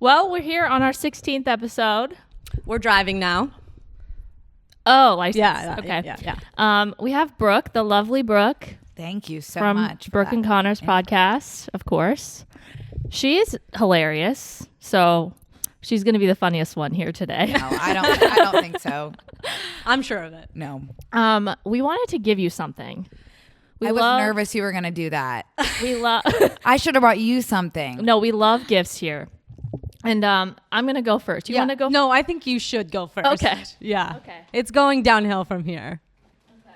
Well, we're here on our 16th episode. We're driving now. Oh, license. Yeah. Okay. Yeah. We have Brooke, the lovely Brooke. Thank you so from much. Brooke and Connor's podcast, of course. She's hilarious, so she's going to be the funniest one here today. No, I don't think so. I'm sure of it. No. We wanted to give you something. I was nervous you were going to do that. We love. I should have brought you something. No, we love gifts here. And I'm going to go first. You want to go? No, I think you should go first. Okay. Yeah. Okay. It's going downhill from here. Okay.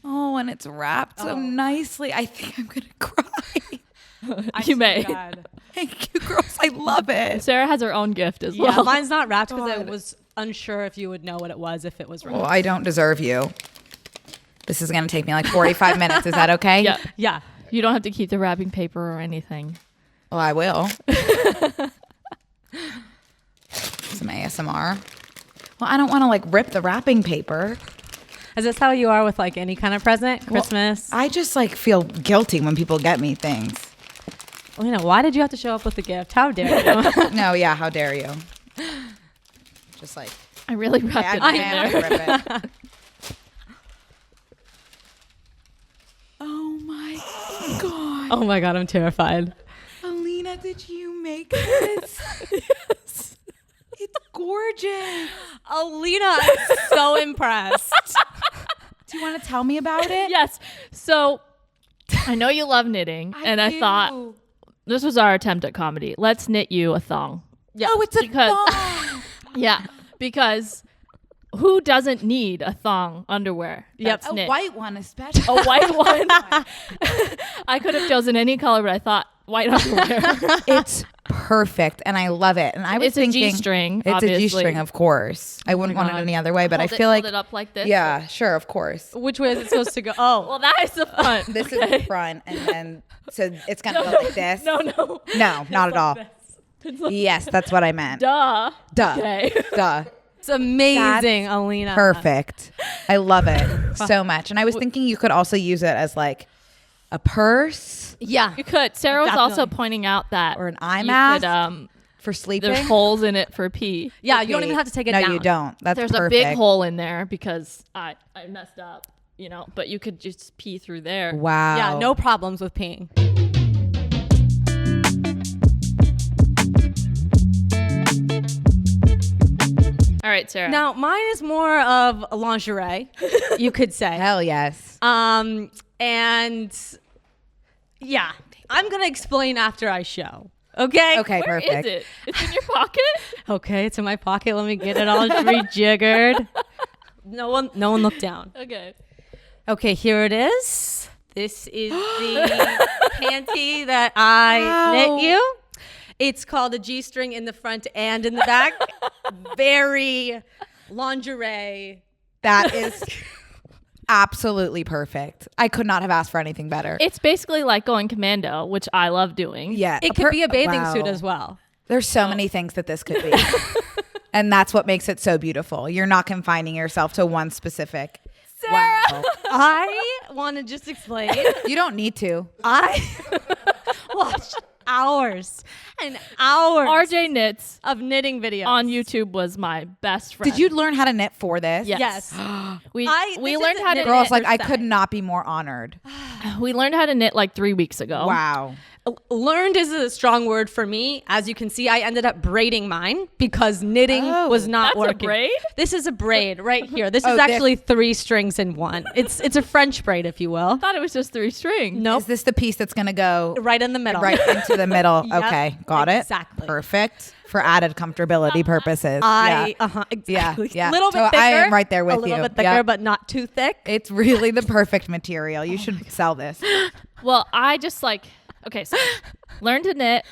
Oh, and it's wrapped so nicely. I think I'm going to cry. You may. God. Thank you, girls. I love it. Sarah has her own gift as Yeah, well. mine's not wrapped because I was unsure if you would know what it was if it was wrapped. Well, I don't deserve you. This is going to take me like 45 minutes. Is that okay? Yeah. Yeah. You don't have to keep the wrapping paper or anything. Well, I will. Some ASMR. Well, I don't want to like rip the wrapping paper. Is this how you are with like any kind of present? Christmas? I just like feel guilty when people get me things. Well, why did you have to show up with a gift? How dare you? No, yeah, how dare you? Just like I really wrapped it I in had there. to rip it. Oh my god. Oh my God, I'm terrified. Aleena, did you make this? Yes. It's gorgeous. Aleena, I'm so impressed. Do you want to tell me about it? Yes. So I know you love knitting, I thought this was our attempt at comedy. Let's knit you a thong. Yeah. Oh, it's a thong. Yeah, because who doesn't need a thong underwear? That's A knit? white one especially. A white one. I could have chosen any color, but I thought white underwear. It's perfect, and I love it. And I was It's a thinking, G-string, It's obviously. a G-string, of course. I wouldn't want it God. any other way, but I Hold feel like hold it up like this. yeah, sure, of course. Which way is it supposed to go? Oh, Well, that is the front. This is the front, and then so it's gonna go like this. No. No, not at all. It's like, Yes, that's what I meant. duh. Duh. Okay. Duh. it's amazing, Aleena. Perfect. I love it so much. And I was thinking you could also use it as like a purse Yeah. You could. Sarah was also Definitely. pointing out that or an eye you mask could, for sleeping. there's holes in it for pee. Yeah, you don't even have to take it no, down. you don't. That's There's perfect. a big hole in there because I messed up, but you could just pee through there. Wow. Yeah, no problems with peeing. All right, Sarah. Now, mine is more of a lingerie, you could say. Hell yes. And yeah, I'm going to explain after I show. Okay? Okay, Where perfect. is it? It's in your pocket? Okay, it's in my pocket. Let me get it all rejiggered. No one look down. Okay. Okay, here it is. This is the panty that I knit you. It's called a G-string in the front and in the back. Very lingerie. That is absolutely perfect. I could not have asked for anything better. It's basically like going commando, which I love doing. Yeah. It could be a bathing wow. suit as well. There's so many things that this could be. And that's what makes it so beautiful. You're not confining yourself to one specific. Sarah! Wow. I want to just explain. You don't need to. I watched hours and hours RJ Knits of knitting videos on YouTube was my best friend. Did you learn how to knit for this? Yes. Yes. We This learned isn't how to knitting. Girls, knit. like I could not be more honored. We learned how to knit like 3 weeks ago. Wow. Learned is a strong word for me. As you can see, I ended up braiding mine because knitting was not That's a working. braid? This is a braid right here. This Oh, is this- actually 3 strings in one. It's a French braid, if you will. I thought it was just 3 strings. Nope. Is this the piece that's going to go Right in the middle. right into the middle? Yep, Okay, got it. exactly. Perfect. For added comfortability purposes. Exactly. Yeah. A little bit So thicker. I am right there with A little you. bit thicker, Yep. but not too thick. It's really the perfect material. You should sell this. Well, I just so learn to knit.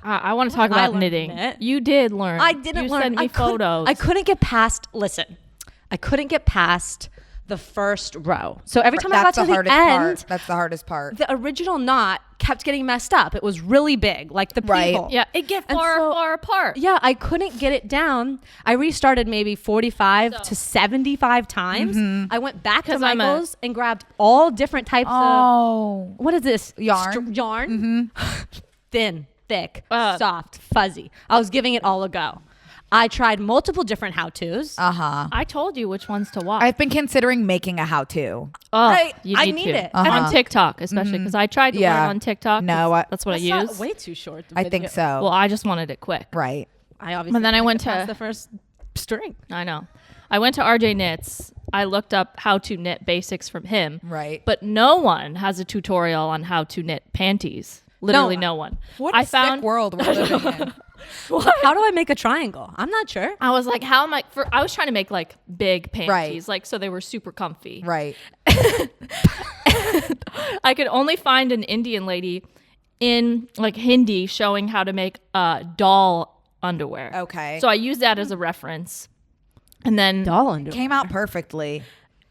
I want to talk I about learned to knitting. knit. You did learn. I didn't you learn. sent me photos. I couldn't get past. Listen, I couldn't get past the first row. So every time I got That's to the the hardest end, part. That's the hardest part. the original knot kept getting messed up. It was really big, like the Right. people. Yeah, it get And far so- far apart. Yeah, I couldn't get it down. I restarted maybe 45 to 75 times. I went back to 'Cause I'm a- Michael's and grabbed all different types of, Oh. what is this? Yarn. Yarn. Thin. thick, soft, fuzzy. I was giving it all a go. I tried multiple different how-tos. I told you which ones to watch. I've been considering making a how-to. I you need it. on TikTok, especially because I tried to learn on TikTok. No, that's what I That's use. way too short. I think so. Well, I just wanted it quick. Right. I obviously. And then I went past to the first string. I know. I went to RJ Knits. I looked up how to knit basics from him. Right. But no one has a tutorial on how to knit panties. Literally no one. What a sick world we're living in. How do I make a triangle? I'm not sure. I was like, how am I? I was trying to make like big panties, Right. like so they were super comfy. Right. I could only find an Indian lady in like Hindi showing how to make doll underwear. Okay. So I used that as a reference, and then Doll underwear. Came out perfectly.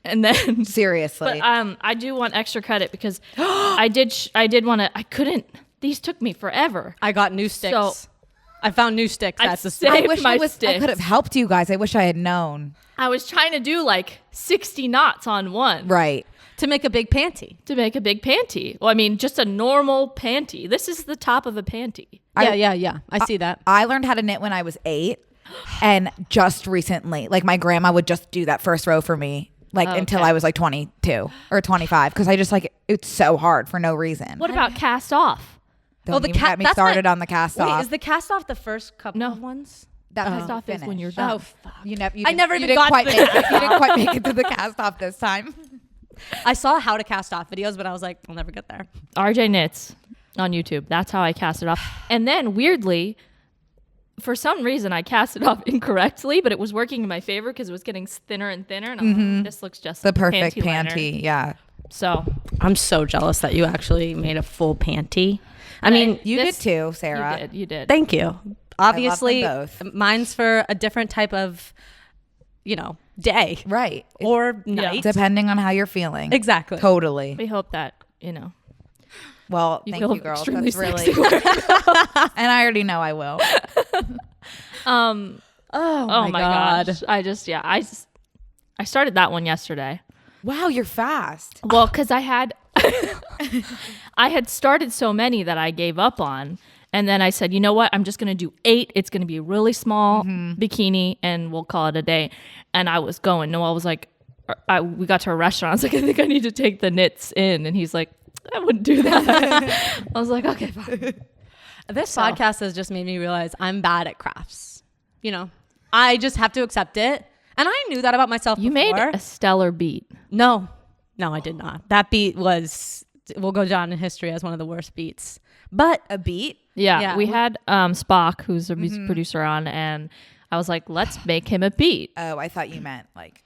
and then Seriously. But I do want extra credit because I did want to. I couldn't. These took me forever. I got new sticks. So- I found new sticks. I That's the saved I wish my I sticks. could have helped you guys. I wish I had known. I was trying to do like 60 knots on one. Right. to make a big panty. To make a big panty. Well, I mean, just a normal panty. This is the top of a panty. Yeah. I see that. I learned how to knit when I was 8, and just recently, like my grandma would just do that first row for me, like until I was like 22 or 25, because I just like it's so hard for no reason. What about cast off? Don't even get me started on the cast Wait, off. is the cast off the first couple of ones? That Cast off is when you're done. Oh, fuck. You I didn't- never you even didn't got quite to the make it. You didn't quite make it to the cast off this time. I saw how to cast off videos, but I was like, I'll never get there. RJ Knits on YouTube. That's how I cast it off. And then weirdly, for some reason, I cast it off incorrectly, but it was working in my favor because it was getting thinner and thinner. And I'm like, this looks just The like perfect liner. panty. Yeah. So I'm so jealous that you actually made a full panty. I mean, You this- did too, Sarah. you did. Thank you. Obviously, both. mine's for a different type of, day Right. or night. Depending on how you're feeling. Exactly. Totally. We hope that, Well, you thank feel you, girls. extremely That's really. sexy. And I already know I will. Oh Oh my gosh. I started that one yesterday. Wow, you're fast. Well, because I had started so many that I gave up on. And then I said, you know what? I'm just going to do 8. It's going to be a really small bikini and we'll call it a day. And I was going. Noel was like, we got to a restaurant. I was like, I think I need to take the knits in. And he's like, I wouldn't do that. I was like, okay, fine. This podcast has just made me realize I'm bad at crafts. I just have to accept it. And I knew that about myself You before. made a stellar beat. No, I did not. That beat will go down in history as one of the worst beats. But A beat? Yeah, we had Spock, who's a music producer, on, and I was like, let's make him a beat. Oh, I thought you meant like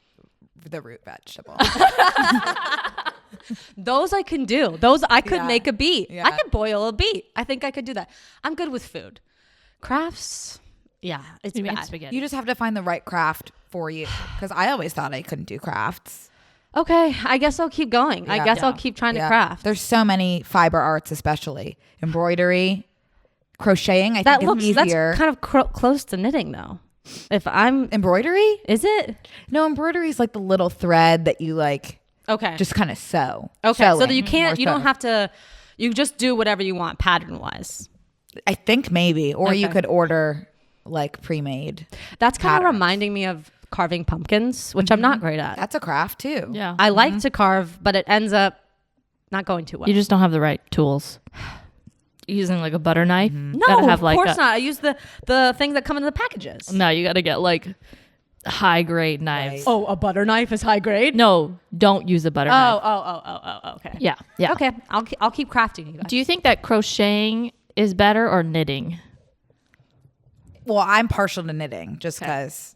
the root vegetable. those I can do. Those I could Yeah. make a beat. Yeah. I could boil a beat. I think I could do that. I'm good with food. Crafts, yeah, it's You made bad. spaghetti. You just have to find the right craft for you. Because I always thought I couldn't do crafts. Okay, I guess I'll keep going. I Yeah. guess I'll Yeah. keep trying to Yeah. craft. There's so many fiber arts, especially embroidery, crocheting. I that think looks is easier. that's kind of close to knitting though. If I'm, Embroidery? is it No, embroidery is like the little thread that you like okay? just kind of sew. Okay, so that Sewing, you can't, more you don't so. have to, you just do whatever you want pattern wise. I think maybe, or you Okay. could order like pre-made. That's kind of Patterns. reminding me of carving pumpkins, which I'm not great at. That's a craft too. Yeah. I like to carve, but it ends up not going too well. You just don't have the right tools. Using like a butter knife. no, Gotta have of like course a- not. I use the things that come in the packages. No, you got to get like high grade knives. Right. Oh, a butter knife is high grade. No, don't use a butter knife. Oh. Okay. Yeah. Yeah. Okay. I'll keep crafting you guys. Do you think that crocheting is better or knitting? Well, I'm partial to knitting just because,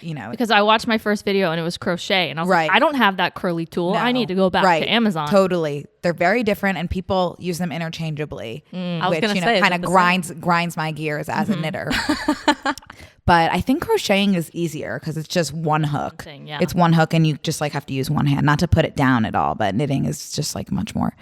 Because I watched my first video and it was crochet, and I was Right. like, I don't have that curly tool. I No. need to go back Right. to Amazon. Totally. They're very different and people use them interchangeably, I was which, gonna say, is kind it of the grinds my gears as a knitter. But I think crocheting is easier because it's just one hook. Thing, yeah. It's one hook and you just like have to use one hand, not to put it down at all. But knitting is just like much more,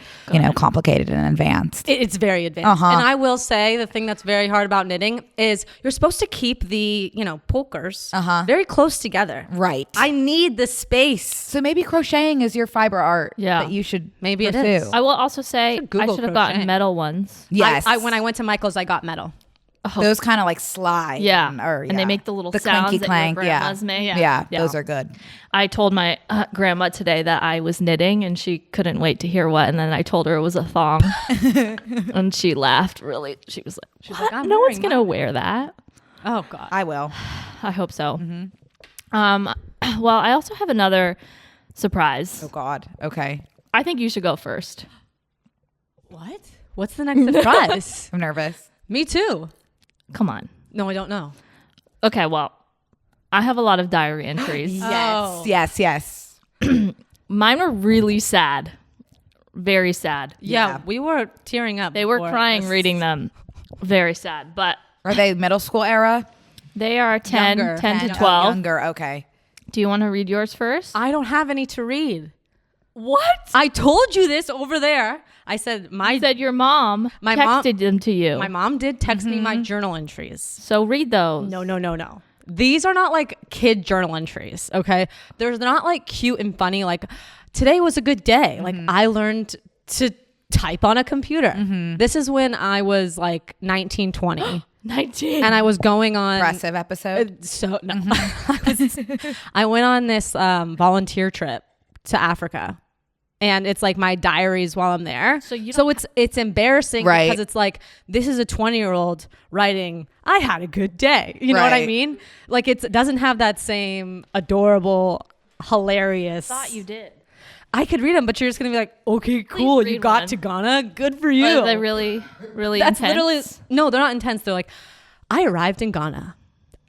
complicated and advanced. It's very advanced. And I will say the thing that's very hard about knitting is you're supposed to keep the, pulkers very close together. Right. I need the space. So maybe crocheting is your fiber art. Yeah. That you should Maybe it pursue. too. I will also say I Google should have crochet. gotten metal ones. Yes. When I went to Michael's, I got metal. Those kind of like slide. Yeah. Or, And they make the little the sounds clanky that clank. your Yeah. grandmas make. Yeah. Yeah. Those are good. I told my grandma today that I was knitting and she couldn't wait to hear what. And then I told her it was a thong. And she laughed really. She was like, like, I'm no one's wearing going to wear that. Oh God. I will. I hope so. Well, I also have another surprise. Oh God. Okay. I think you should go first. What? What's the next surprise? I'm nervous. Me too. Come on. No, I don't know. Okay, well, I have a lot of diary entries. Yes. Oh. Yes. Mine were really sad. Very sad. Yeah, we were tearing up. They were before crying this. reading them. Very sad. But Are they middle school era? they are 10, Younger. 10 to Oh, 12. younger. Okay. Do you want to read yours first? I don't have any to read. What? I told you this over there. I said I said your mom My mom- texted them to you. my mom did text me my journal entries. So read those. No. These are not like kid journal entries, okay? They're not like cute and funny. Like today was a good day. Like I learned to type on a computer. This is when I was like 19, 20. 19. And I was going on Impressive episode. so no. I went on this volunteer trip to Africa. And it's like my diaries while I'm there. So you it's embarrassing Right. because it's like this is a 20-year-old writing, I had a good day. You know what I Right. mean? Like it doesn't have that same adorable, hilarious. thought you did. I could read them, but you're just gonna be like, okay, cool, you read got one. to Ghana, good for you. Are they really, really That's intense? literally no, they're not intense. They're like, I arrived in Ghana.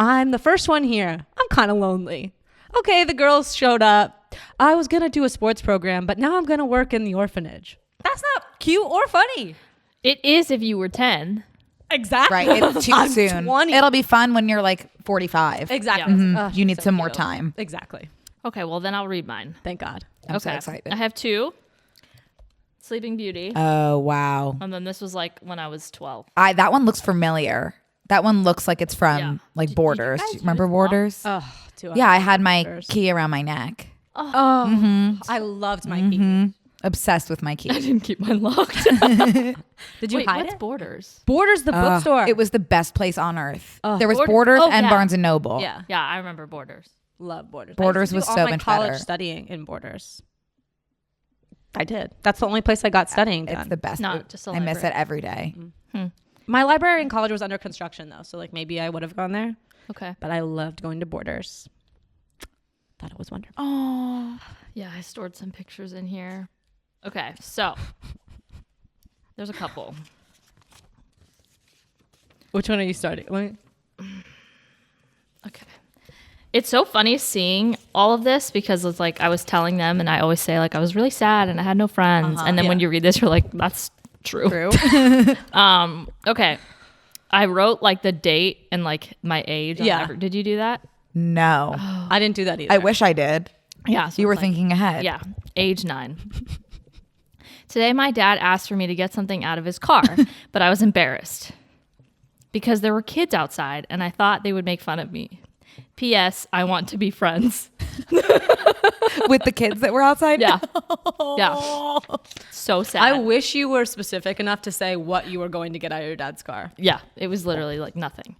I'm the first one here. I'm kind of lonely. Okay, the girls showed up. I was gonna do a sports program, but now I'm gonna work in the orphanage. That's not cute or funny. It is if you were 10. Exactly. Right. It's too I'm soon. 20. It'll be fun when you're like 45. Exactly. Ugh, You need so some more cute. time. Exactly. Okay, well, then I'll read mine. Thank God. I'm so excited. I have 2. Sleeping Beauty. Oh wow. And then this was like when I was 12. That one looks familiar. That one looks like it's from Yeah. like Did you Borders. guys Do you remember use them? Borders? Oh, Yeah, I had my key around my neck. Oh, I loved my key. Obsessed with my key. I didn't keep mine locked. Did you Wait, hide what's it? Borders? Borders, the bookstore. It was the best place on earth. There was Borders- Borders oh, and yeah. Barnes and Noble. Yeah. Yeah, I remember Borders. Love Borders. Borders I used to was do so all my much college better. studying in Borders. I did. That's the only place I got studying done. It's the best. No, just a I miss it library. every day. My library in college was under construction though, so like maybe I would have gone there. Okay. But I loved going to Borders. Thought it was wonderful. Oh. Yeah, I stored some pictures in here. Okay, so there's a couple. Which one are you starting? Okay. It's so funny seeing all of this because it's like I was telling them and I always say like I was really sad and I had no friends. And then when you read this, you're like, that's true. Okay. I wrote like the date and like my age. Yeah. Did you do that? No. I didn't do that either. I wish I did. Yeah. So You were it's like- thinking ahead. Yeah. Age 9. Today, my dad asked for me to get something out of his car, but I was embarrassed because there were kids outside and I thought they would make fun of me. P.S. I want to be friends. With the kids that were outside? Yeah. Yeah. So sad. I wish you were specific enough to say what you were going to get out of your dad's car. Yeah. It was literally like nothing.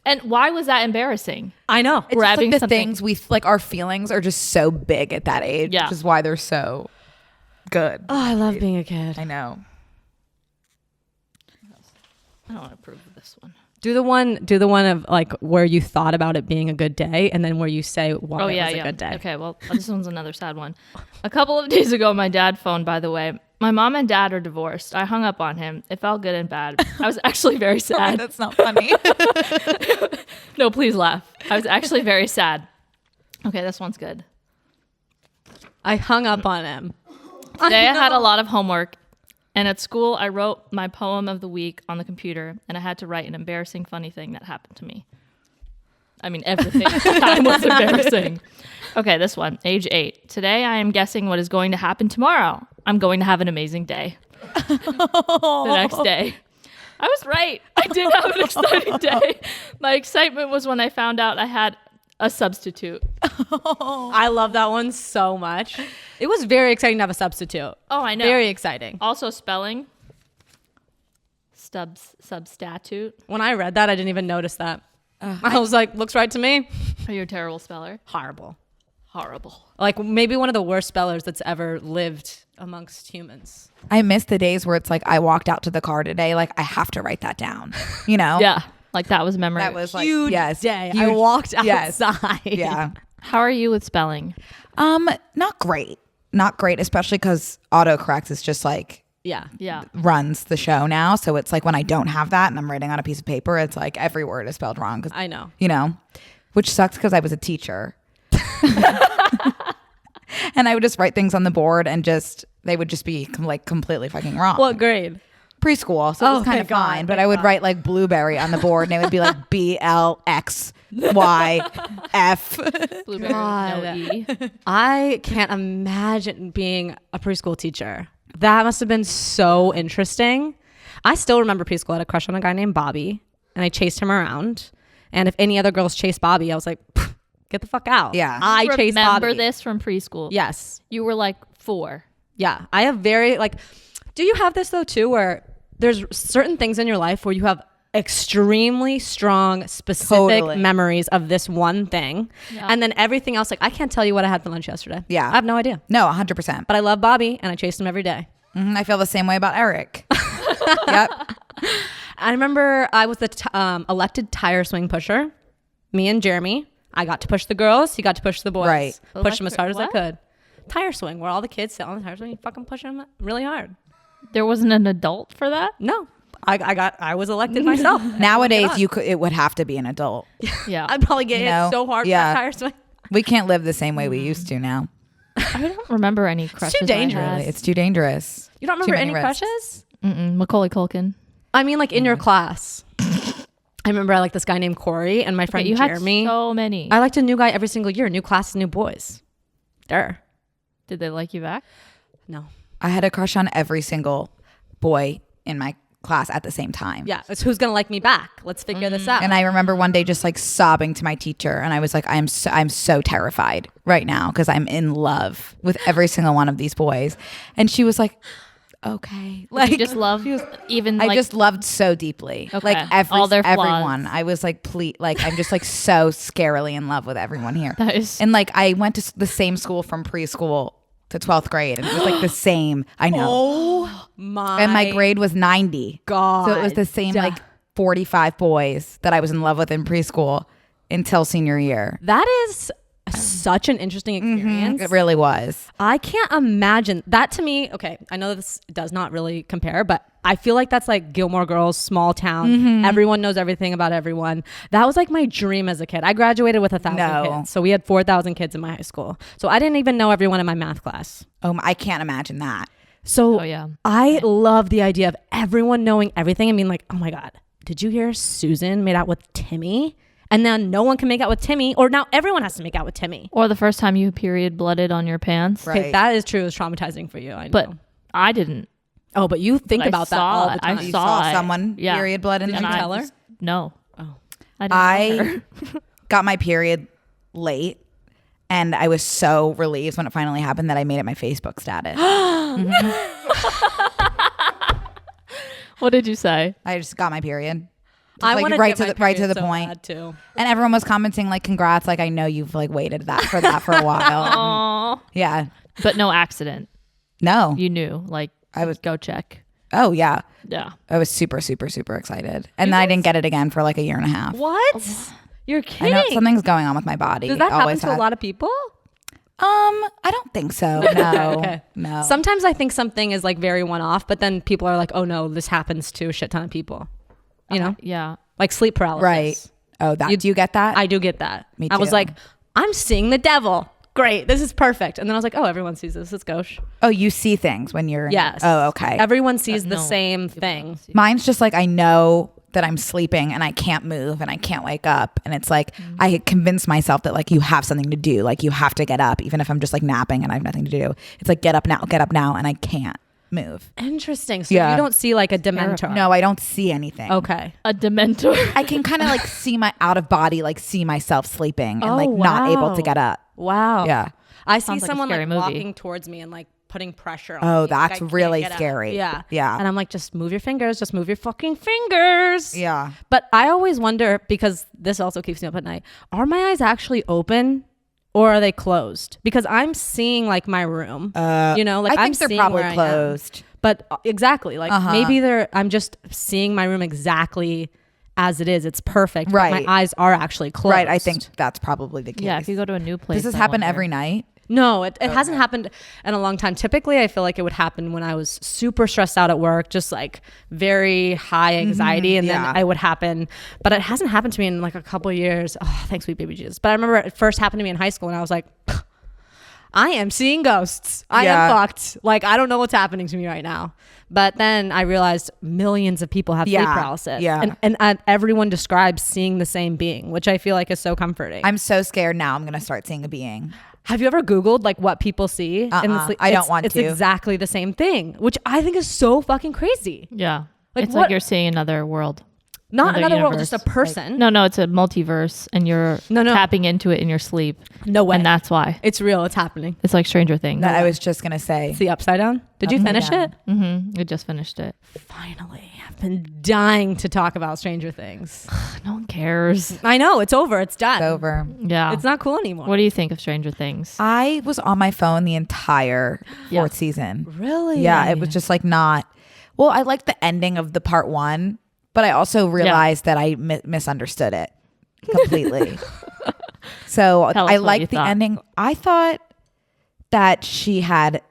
And why was that embarrassing? I know. It's just Grabbing like the something- things like our feelings are just so big at that age. Yeah. Which is why they're so good. Oh, I love being a kid. I know. I don't want to approve of this one. Do the one of like where you thought about it being a good day and then where you say why it was a good day. Okay, well, this one's another sad one. A couple of days ago, my dad phoned, by the way. My mom and dad are divorced. I hung up on him. It felt good and bad. I was actually very sad. That's not funny. No, please laugh. I was actually very sad. Okay, this one's good. I hung up on him. Today I had a lot of homework, and at school I wrote my poem of the week on the computer, and I had to write an embarrassing, funny thing that happened to me. I mean, everything at the time was embarrassing. Okay, this one, age 8. Today I am guessing what is going to happen tomorrow. I'm going to have an amazing day. The next day. I was right. I did have an exciting day. My excitement was when I found out I had a substitute. I love that one so much. It was very exciting to have a substitute. Oh, I know. Very exciting. Also spelling. Substitute. When I read that, I didn't even notice that. I was like, looks right to me. Are you a terrible speller? Horrible. Like maybe one of the worst spellers that's ever lived amongst humans. I miss the days where it's like I walked out to the car today, like I have to write that down. You know? Yeah. Like that was memory. That was like Huge yes, day. huge- I walked yes. outside. Yeah. How are you with spelling? Not great. Not great, especially because autocorrect is just like Yeah. runs the show now. So it's like when I don't have that and I'm writing on a piece of paper, it's like every word is spelled wrong. I know. You know, which sucks because I was a teacher. And I would just write things on the board and they would just be like completely fucking wrong. What grade? Preschool. So it was kind of fine. But I would write like blueberry on the board and it would be like BLXYF. Blueberry, no E. I can't imagine being a preschool teacher. That must have been so interesting. I still remember preschool. I had a crush on a guy named Bobby and I chased him around. And if any other girls chased Bobby, I was like, get the fuck out. Yeah. I chased Bobby. Remember this from preschool? Yes. You were like 4. Yeah. I have do you have this though too, where there's certain things in your life where you have extremely strong, specific memories of this one thing. Yeah. And then everything else, like I can't tell you what I had for lunch yesterday. Yeah. I have no idea. No, 100%. But I love Bobby and I chased him every day. Mm-hmm. I feel the same way about Eric. Yep. I remember I was the elected tire swing pusher. Me and Jeremy. I got to push the girls. He got to push the boys. Right. Push them as hard as I could. Tire swing, where all the kids sit on the tire swing. You fucking push them really hard. There wasn't an adult for that? No. I was elected myself. Nowadays, it would have to be an adult. Yeah. I'd probably get hit so hard for that tire swing. We can't live the same way we used to now. I don't remember any crushes. too dangerous. I had. It's too dangerous. You don't remember any risks. crushes? Macaulay Culkin. I mean, like in your class. I remember I liked this guy named Corey and my friend you Jeremy. had so many. I liked a new guy every single year. New classes, new boys. There. Did they like you back? No. I had a crush on every single boy in my class at the same time. Yeah. It's who's going to like me back. Let's figure this out. And I remember one day just like sobbing to my teacher, and I was like, I'm so terrified right now because I'm in love with every single one of these boys. And she was like, okay. Like, you just love even I just loved so deeply. Okay. Like all their flaws. everyone. I was like, please, like I'm just like so scarily in love with everyone here. That is, and like I went to the same school from preschool to 12th grade, and it was like the same. I know. Oh my. And my grade was 90. God. So it was the same like 45 boys that I was in love with in preschool until senior year. That is such an interesting experience. It really was. I can't imagine that. To me, okay, I know this does not really compare, but I feel like that's like Gilmore Girls, small town. Everyone knows everything about everyone. That was like my dream as a kid. I graduated with 1,000 kids. So we had 4,000 kids in my high school. So I didn't even know everyone in my math class. I can't imagine that. So I love the idea of everyone knowing everything. I mean, like, oh my God, did you hear Susan made out with Timmy? And then no one can make out with Timmy, or now everyone has to make out with Timmy. or the first time you period blooded on your pants. Right. Okay, that is true. It's traumatizing for you. I know. But I didn't. Oh, but you think But I about that saw all it. the time. I You saw saw it. someone Yeah. period blood in Did their you pants? tell her? No. Oh. I didn't tell her. got my period late, and I was so relieved when it finally happened that I made it my Facebook status. What did you say? I just got my period. Just I like want right to the so point. bad too. And everyone was commenting like, "Congrats!" Like I know you've like waited for that for a while. Aw. Yeah. But no accident. No. You knew. Like, I was. go check. Oh yeah. Yeah. I was super excited, and then I didn't get it again for like a year and a half. What? You're I kidding? know something's going on with my body. Does that It happen always to a has. lot of people? I don't think so. No. Okay. No. Sometimes I think something is like very one-off, but then people are like, "Oh no, this happens to a shit ton of people." You know, Yeah. like sleep paralysis. Right. Oh, that. Do you get that? I do get that. Me I was too. like, "I'm seeing the devil. Great, this is perfect." And then I was like, "Oh, everyone sees this. It's gauche." Oh, you see things when you're. Yes. Oh, okay. Everyone sees the No. same thing. Mine's just like I know that I'm sleeping and I can't move and I can't wake up, and it's like I convince myself that like you have something to do, like you have to get up, even if I'm just like napping and I have nothing to do. It's like get up now, and I can't. move. Interesting. So Yeah. you don't see like a Dementor. No, I don't see anything. Okay. A Dementor. I can kind of like see my out of body, like see myself sleeping and Oh, like not able wow. to get up. Wow. Yeah. I see Sounds like a someone scary like movie. walking towards me and like putting pressure on Oh, me. that's Like, I can't really get up. scary. Yeah. Yeah. And I'm like, just move your fingers. Just move your fucking fingers. Yeah. But I always wonder, because this also keeps me up at night, are my eyes actually open or are they closed? Because I'm seeing like my room, you know, like I I'm think they're seeing probably where I am. closed. But exactly, like maybe I'm just seeing my room exactly as it is. It's perfect. Right. But my eyes are actually closed. Right. I think that's probably the case. Yeah, if you go to a new place. Does this I happen wonder. every night? No, it hasn't happened in a long time. Typically, I feel like it would happen when I was super stressed out at work, just like very high anxiety, and yeah. then it would happen. But it hasn't happened to me in like a couple of years. Oh, thanks, sweet baby Jesus. But I remember it first happened to me in high school, and I was like, I am seeing ghosts. I am fucked. Like, I don't know what's happening to me right now. But then I realized millions of people have sleep paralysis. Yeah. And everyone describes seeing the same being, which I feel like is so comforting. I'm so scared now. I'm going to start seeing a being. Have you ever Googled like what people see in the sleep? I don't want it's to. It's exactly the same thing, which I think is so fucking crazy. Yeah. Like, It's what- like you're seeing another world. Not another world, universe. just a person. No, it's a multiverse and you're No. tapping into it in your sleep. No way. And that's why. It's real. It's happening. It's like Stranger Things. That I was just going to say. It's the upside down. Did you Upside finish down. it? Mm-hmm. I just finished it. Finally. I've been dying to talk about Stranger Things. No one cares. I know. It's over. It's done. It's over. Yeah. It's not cool anymore. What do you think of Stranger Things? I was on my phone the entire Yeah. fourth season. Really? Yeah, it was just like not. Well, I liked the ending of the part one, but I also realized that I misunderstood it completely. So Tell us I what you liked the thought. ending. I thought that she had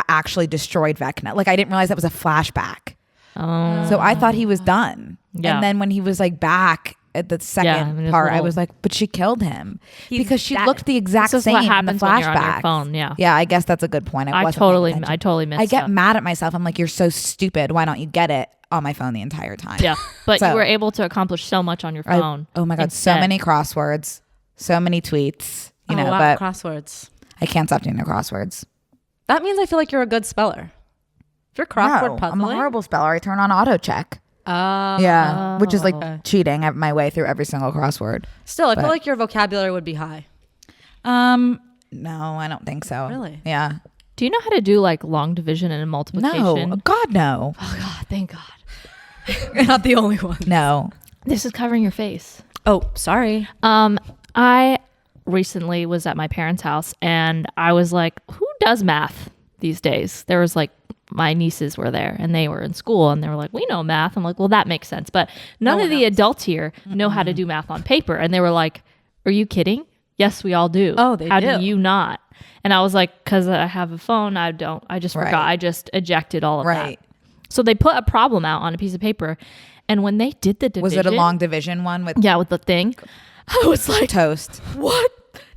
actually destroyed Vecna. Like I didn't realize that was a flashback. Oh. So I thought he was done. Yeah. And then when he was like back at the and second his part, I little- was like, but she killed him He's because she dead. looked the exact This is same what in the happens when you're on your flashback. phone, yeah. Yeah, I guess that's a good point. I wasn't totally paying attention. missed I get stuff. mad at myself. I'm like, you're so stupid. Why don't you get it on my phone the entire time? Yeah. But So- you were able to accomplish so much on your phone. Oh my God, so instead. many crosswords, so many tweets, you know, wow, but crosswords. I can't stop doing the crosswords. That means I feel like you're a good speller. If you're crossword No, puzzling. I'm a horrible speller. I turn on auto check. Oh. Yeah, which is like Okay. cheating at my way through every single crossword. Still, I feel But- like your vocabulary would be high. No, I don't think so. Really? Yeah. Do you know how to do like long division and multiplication? No. God, no. Oh God, thank God. You're not the only one. No. This is covering your face. Oh, sorry. I recently was at my parents' house and I was like, who does math these days? There was like my nieces were there and they were in school and they were like, we know math. I'm like, well, that makes sense. But none of the adults here know how to do math on paper. And they were like, are you kidding? Yes, we all do. Oh, they How do. do you not? And I was like, because I have a phone, I just Right. forgot. I just ejected all of Right. that. So they put a problem out on a piece of paper. And when they did the division. Was it a long division one with Yeah, with the thing. I was like, toast? what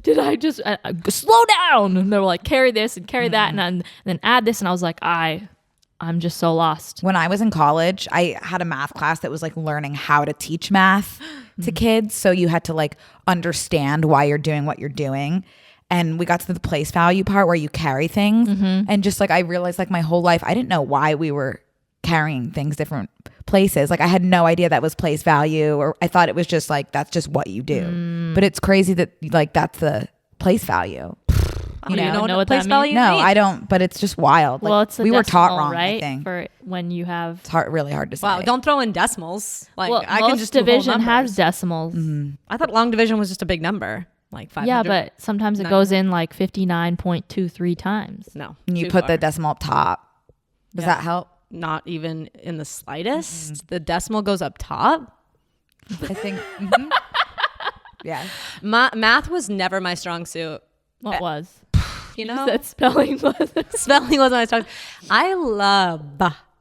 did I just slow down? And they were like, carry this and carry that and then add this. And I was like, I'm just so lost. When I was in college, I had a math class that was like learning how to teach math to kids. So you had to like understand why you're doing what you're doing. And we got to the place value part where you carry things. And just like I realized like my whole life, I didn't know why we were carrying things different places. Like I had no idea that was place value, or I thought it was just like that's just what you do. But it's crazy that like that's the place value. You know know what place that value means? No, means? I don't. But it's just wild. Like, Well, it's a we were taught decimal, wrong, right? I think. For when you have It's really hard to say. Wow, don't throw in decimals. Like well, I most can just do whole division numbers. has decimals. I thought long division was just a big number, like 500. Yeah, but sometimes it goes in like 59.23 times. no. And you too put far. the decimal up top. Does Yeah. that help? Not even in the slightest. The decimal goes up top. I think. Yeah. Math was never my strong suit. What was? You know, That spelling was. spelling was my strong. I love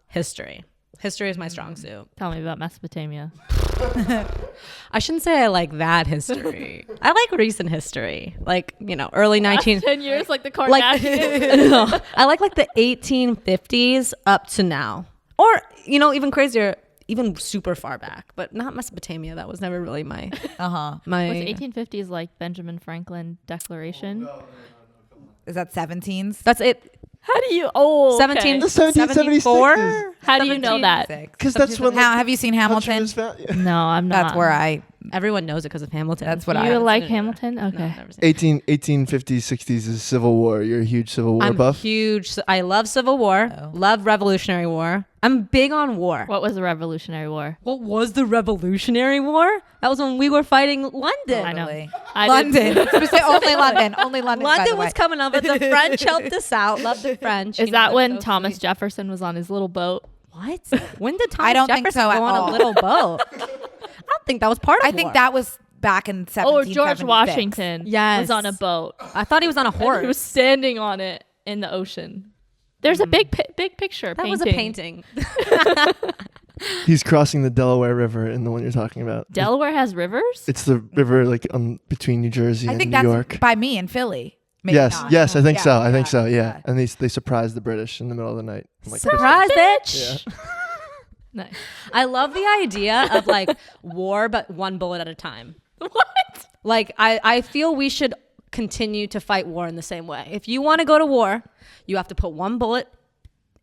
history. History is my strong suit. Tell me about Mesopotamia. I shouldn't say I like that history. I like recent history, like early 19. 10 years like the Like Kardashians. no, I like the 1850s up to now, or even crazier, even super far back, but not Mesopotamia. That was never really my my. Was 1850s like Benjamin Franklin Declaration? Is that 17s? That's it. How do you? Oh, okay. 1774. How do you know that? Because that's when Have you seen Hamilton? was found. Yeah. No, I'm not. That's where Everyone knows it because of Hamilton. That's what You I like seen it. Hamilton? No, Okay. never seen it. 1850s, 60s is Civil War. You're a huge Civil War I'm buff. huge. I love Civil War. Love Revolutionary War. I'm big on war. What was the Revolutionary War? What was the Revolutionary War? That was when we were fighting London. I know. Totally. I London. did- We say only London. Only London. by the London way. was coming up, but the French helped us out. Love the French. Is You know, that they're when so Thomas sweet. Jefferson was on his little boat? What? When did Thomas I don't Jefferson think so at go on all. a little boat? I don't think that was part of I think that was back in 1776. Oh, George Washington. Yes. was on a boat. I thought he was on a horse. He was standing on it in the ocean. There's a big picture. That was a painting. He's crossing the Delaware River in the one you're talking about. Delaware has rivers. It's the river like between New Jersey I and think New that's York. by me in Philly. Maybe Yes, not. yes, I think Yeah, so. I think yeah, so. Yeah, yeah. and they surprised the British in the middle of the night. Like Surprise, bitch. Yeah. Nice. I love the idea of like war, but one bullet at a time. What? Like I feel we should continue to fight war in the same way. If you want to go to war, you have to put one bullet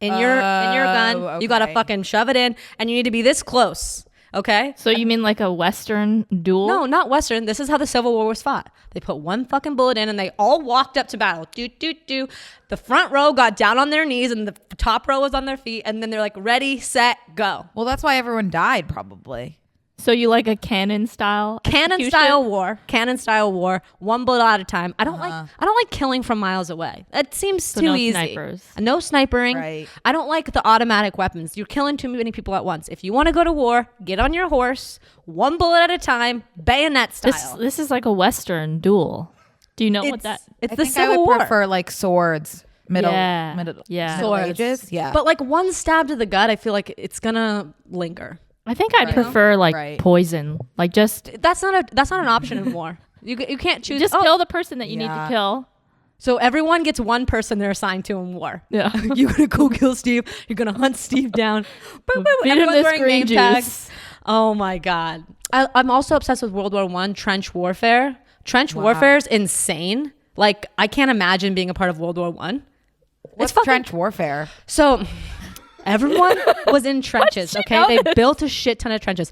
in your gun. You got to okay. fucking shove it in, and you need to be this close. Okay? So you mean like a Western duel? No, not Western. This is how the Civil War was fought. They put one fucking bullet in, and they all walked up to battle. Do do do. The front row got down on their knees, and the top row was on their feet, and then they're like, ready, set, go. Well, that's why everyone died, probably. So you like a cannon style? Cannon style war, one bullet at a time. I don't like killing from miles away. That seems too no easy. snipers. No snipering. Right. I don't like the automatic weapons. You're killing too many people at once. If you want to go to war, get on your horse, one bullet at a time, bayonet style. This is like a Western duel. Do you know what that? It's I the think I Civil would War. prefer like swords, middle Yeah. Middle Swords. ages. Yeah. But like one stab to the gut, I feel like it's gonna linger. I think I'd prefer like Right. poison. Like just That's not an option in war. You can't choose. kill the person that you need to Yeah. kill. So everyone gets one person they're assigned to in war. Yeah. You're gonna go kill Steve. You're gonna hunt Steve down. Boom, boom. Feed him Everyone's this wearing green name juice. tags. Oh my god. I'm also obsessed with World War I trench warfare. Trench warfare is insane. Like I can't imagine being a part of World War I. What's fucking- trench warfare? So everyone was in trenches. Okay, they built a shit ton of trenches.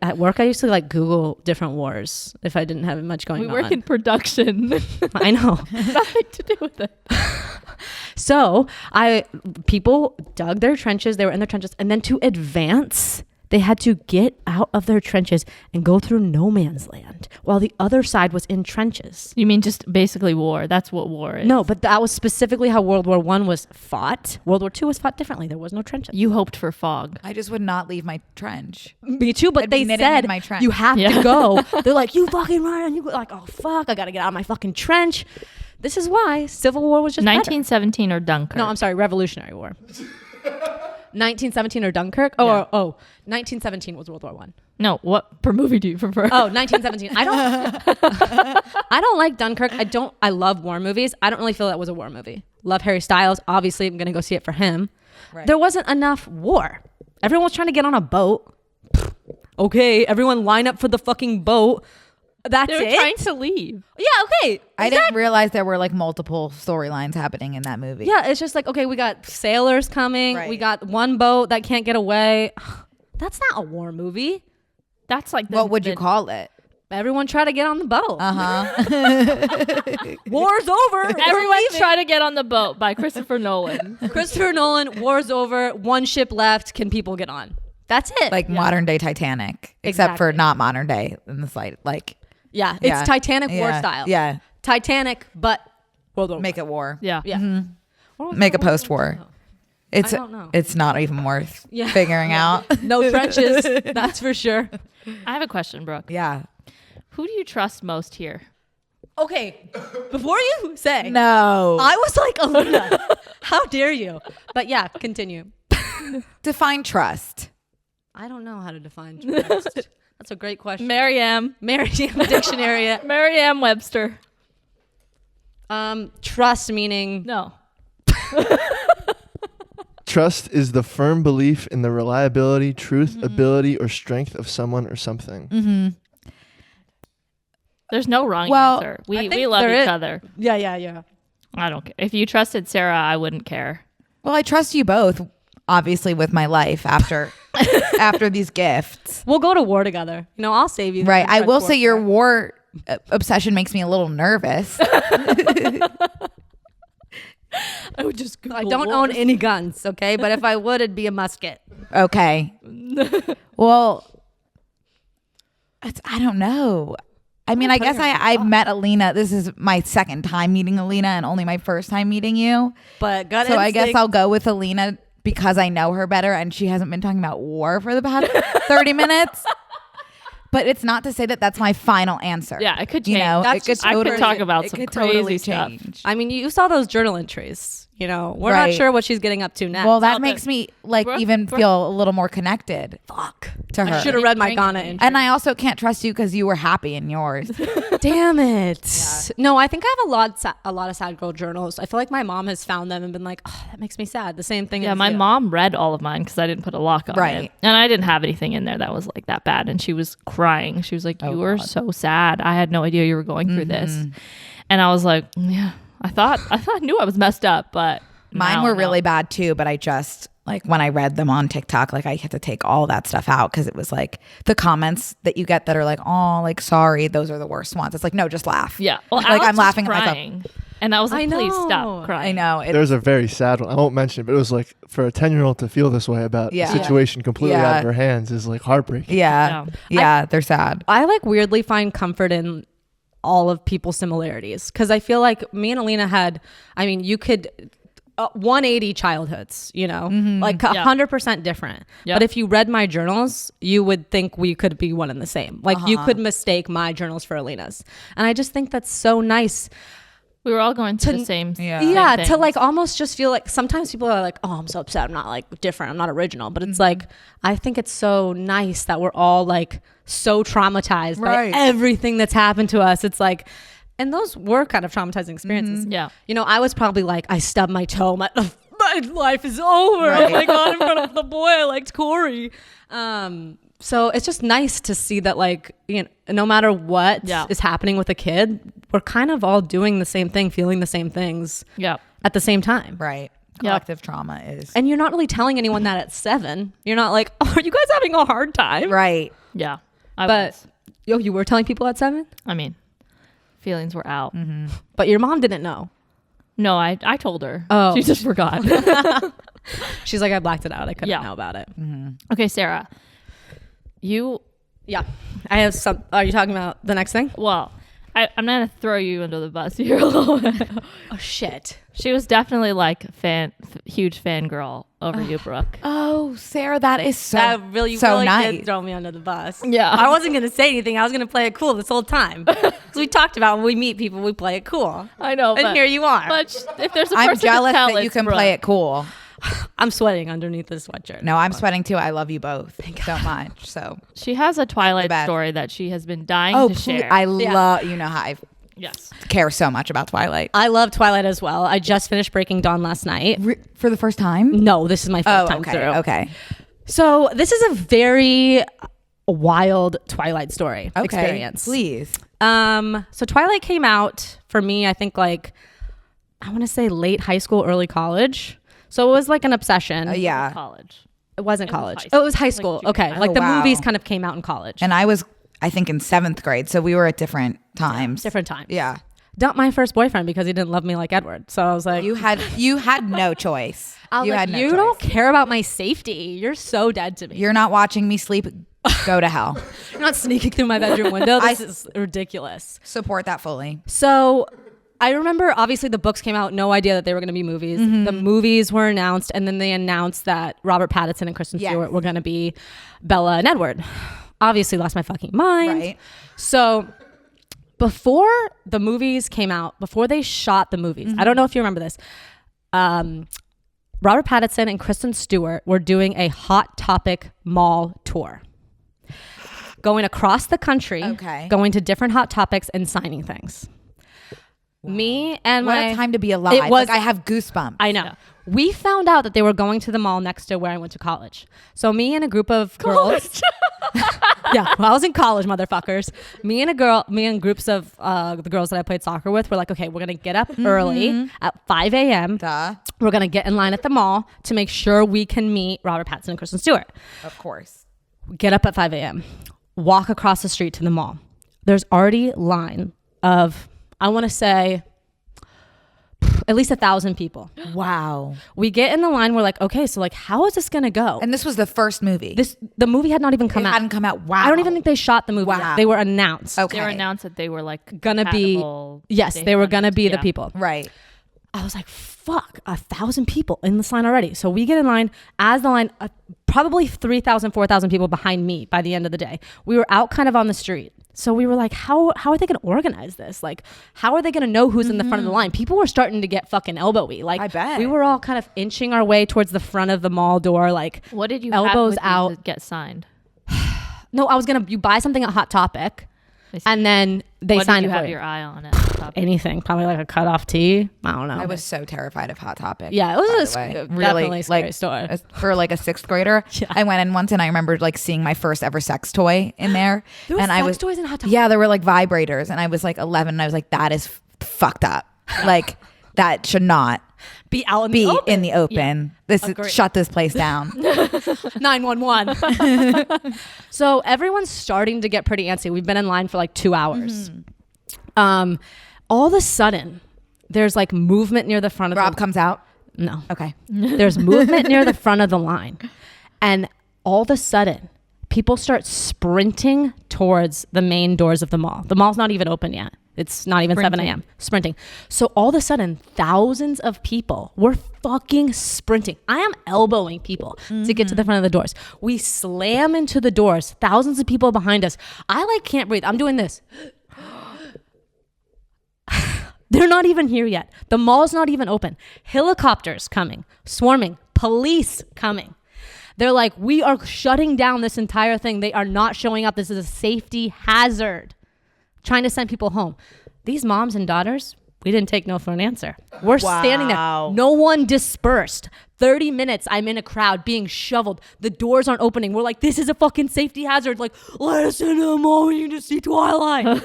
At work, I used to like Google different wars if I didn't have much going We on. work in production. I know. Nothing to do with it. So people dug their trenches. They were in their trenches, and then to advance, they had to get out of their trenches and go through no man's land, while the other side was in trenches. You mean just basically war? That's what war is. No, but that was specifically how World War I was fought. World War II was fought differently. There was no trenches. You hoped for fog. I just would not leave my trench. Me too, but I'd be they knitting said in my trench. you have Yeah. to go. They're like, you fucking run, and you go like, oh fuck, I gotta get out of my fucking trench. This is why Civil War was just better. 1917 or Dunkirk? No, I'm sorry, Revolutionary War. 1917 or Dunkirk? Oh, Yeah. 1917 was World War I. No, what per movie do you prefer? Oh, 1917. I don't like Dunkirk. I love war movies. I don't really feel that was a war movie. Love Harry Styles. Obviously, I'm going to go see it for him. Right. There wasn't enough war. Everyone was trying to get on a boat. Okay, everyone line up for the fucking boat. That's they were it. trying to leave. Yeah, okay. I didn't realize there were like multiple storylines happening in that movie. Yeah, it's just like, okay, we got sailors coming. Right. We got one boat that can't get away. That's not a war movie. That's like What would you call it? Everyone try to get on the boat. Uh-huh. War's over. Everyone try to get on the boat by Christopher Nolan. Christopher Nolan, war's over. One ship left. Can people get on? That's it. Like modern day Titanic, except for Exactly. not modern day in the slight. Like, yeah, it's Titanic war yeah, style. Yeah. Titanic, but World War Make it war. Yeah. Yeah. Make a post war. It's I don't know. It's not even worth Yeah. figuring out. No trenches. That's for sure. I have a question, Brooke. Yeah. Who do you trust most here? Okay, before you say, No. I was like, Aleena, how dare you? But yeah, continue. Define trust. I don't know how to define trust. That's a great question. Merriam. Merriam Dictionary. Merriam-Webster. Trust meaning No. Trust is the firm belief in the reliability, truth, ability, or strength of someone or something. There's no wrong Well, answer. I We think love there each is- other. yeah. I don't care. If you trusted Sarah, I wouldn't care. Well, I trust you both, obviously, with my life after these gifts. We'll go to war together. You know, I'll save you. Right. I will say your war obsession makes me a little nervous. I would just Google I don't wars. own any guns, okay? But if I would, it'd be a musket. Okay. Well, I don't know. I mean, I guess I've met Aleena. This is my second time meeting Aleena and only my first time meeting you. But gut So I guess instinct. I'll go with Aleena because I know her better and she hasn't been talking about war for the past 30 minutes. But it's not to say that that's my final answer. Yeah, it could You change. know, That's it could just- I could totally, talk about it some could crazy totally stuff. change. I mean, you saw those journal entries. You know, we're Right. not sure what she's getting up to next. Well, that Well, makes me like Brooke- even Brooke- feel a little more connected fuck. to her. I should have read my Drink Ghana me. entry. And I also can't trust you because you were happy in yours. Damn it. No, I think I have a lot of sad girl journals. I feel like my mom has found them and been like, oh, that makes me sad. The same thing. Yeah, as my you. mom read all of mine because I didn't put a lock on Right. it. And I didn't have anything in there that was like that bad. And she was crying. She was like, you were so sad. I had no idea you were going through this. And I was like, yeah, I knew I was messed up, but Mine now were no. really bad too, but I just like when I read them on TikTok, like I had to take all that stuff out because it was like the comments that you get that are like, oh, like sorry, those are the worst ones. It's like, no, just laugh. Yeah. Well, like Alex I'm laughing was at myself. crying. And I was like, I please know. stop crying. I know. There's a very sad one. I won't mention it, but it was like for a 10-year-old to feel this way about Yeah. a situation completely Yeah. out of her hands is like heartbreaking. Yeah. Yeah, they're sad. I like weirdly find comfort in all of people's similarities because I feel like me and Aleena had, I mean, you could 180 childhoods, you know, like 100% different. Yep. But if you read my journals, you would think we could be one and the same. Like you could mistake my journals for Aleena's. And I just think that's so nice. We were all going through the same. Yeah, same to like things. almost just feel like sometimes people are like, oh, I'm so upset. I'm not like different. I'm not original. But it's like, I think it's so nice that we're all like so traumatized Right. by everything that's happened to us. It's like, and those were kind of traumatizing experiences. Yeah. You know, I was probably like, I stubbed my toe. My life is over. Right. Oh my God, in front of the boy I liked, Corey. So it's just nice to see that, like, you know, no matter what is happening with a kid, we're kind of all doing the same thing, feeling the same things Yeah. at the same time. Right. Collective trauma is. And you're not really telling anyone that at 7. You're not like, oh, are you guys having a hard time? Right. Yeah. I But, was. you were telling people at 7? I mean, feelings were out. But your mom didn't know. No, I told her. Oh. She just forgot. She's like, I blacked it out. I couldn't know about it. Okay, Sarah. Yeah. I have some. Are you talking about the next thing? Well, I'm going to throw you under the bus here a little bit. Oh, shit. She was definitely like huge fangirl over you, Brooke. Oh, Sarah, that is so That really, so really nice. did throw me under the bus. Yeah. I wasn't going to say anything. I was going to play it cool this whole time. Because we talked about when we meet people, we play it cool. I know, And but here you are. But if there's a I'm person jealous to tell, that you it's can Brooke. play it cool. I'm sweating underneath this sweatshirt. No, I'm sweating too. I love you both so much. So, She has a Twilight bad. story that she has been dying oh, to share. I love. You know how I yes. care so much about Twilight. I love Twilight as well. I just finished Breaking Dawn last night. For the first time. No, this is my first time okay. through. Okay. So this is a very wild Twilight story experience. Please. So Twilight came out for me, I think like, I want to say late high school, early college. So it was like an obsession. Yeah. College. It wasn't It was college. high Oh, it was school. high Like school. junior Okay. high. Like Oh, the wow. movies kind of came out in college. And I was, I think, in 7th grade. So we were at different times. Different times. Yeah. Dumped my first boyfriend because he didn't love me like Edward. So I was like, You had no choice. I was you like, had no you choice. don't care about my safety. You're so dead to me. You're not watching me sleep. Go to hell. You're not sneaking through my bedroom window. This is ridiculous. Support that fully. So I remember obviously the books came out, no idea that they were going to be movies. The movies were announced, and then they announced that Robert Pattinson and Kristen Stewart were going to be Bella and Edward. Obviously lost my fucking mind. Right. So before the movies came out, before they shot the movies, I don't know if you remember this, Robert Pattinson and Kristen Stewart were doing a Hot Topic mall tour. Going across the country, going to different Hot Topics and signing things. Me and What my a time to be alive. It was. Like, I have goosebumps. I know. We found out that they were going to the mall next to where I went to college. So me and a group of girls. Yeah, well, I was in college, motherfuckers. Me and groups of the girls that I played soccer with were like, okay, we're going to get up early at 5 a.m. Duh. We're going to get in line at the mall to make sure we can meet Robert Pattinson and Kristen Stewart. Of course. Get up at 5 a.m. Walk across the street to the mall. There's already line of, I want to say, at least 1,000 people. Wow. We get in the line. We're like, okay, so like, how is this going to go? And this was the first movie. The movie had not even come out. Hadn't come out. Wow. I don't even think they shot the movie Wow. yet. They were announced. Okay. They were announced that they were like Gonna be, yes, they were going to be the people. Right. I was like, fuck, 1,000 people in this line already. So we get in line. As the line, probably 3,000, 4,000 people behind me by the end of the day. We were out kind of on the street. So we were like, how are they going to organize this? Like, how are they going to know who's in the front of the line? People were starting to get fucking elbowy. Like, I bet. We were all kind of inching our way towards the front of the mall door. Like, What did you elbows have with out you to get signed? No, you buy something at Hot Topic, I see. and then they What sign did it you for have you. your eye on it? Anything, probably like a cutoff tee. I don't know. I was so terrified of Hot Topic. Yeah, it was by the way. definitely a scary like store. for like a sixth grader. Yeah. I went in once and I remember like seeing my first ever sex toy in there. There was and I sex was toys in Hot Topic? Yeah, there were like vibrators, and I was like 11, and I was like, that is fucked up. Like that should not Be out in be the open. in the open. This Agree. shut this place down. 911. So everyone's starting to get pretty antsy. We've been in line for like 2 hours. All of a sudden, there's like movement near the front of Rob the comes out. No. Okay. There's movement near the front of the line. And all of a sudden, people start sprinting towards the main doors of the mall. The mall's not even open yet. It's not even 7 a.m. Sprinting. So all of a sudden, thousands of people were fucking sprinting. I am elbowing people to get to the front of the doors. We slam into the doors. Thousands of people behind us. I like can't breathe. I'm doing this. They're not even here yet. The mall's not even open. Helicopters coming, swarming, police coming. They're like, we are shutting down this entire thing. They are not showing up. This is a safety hazard. Trying to send people home. These moms and daughters, we didn't take no for an answer. We're standing there. No one dispersed. 30 minutes, I'm in a crowd being shoveled. The doors aren't opening. We're like, this is a fucking safety hazard. Like, let us into the mall. We need to see Twilight.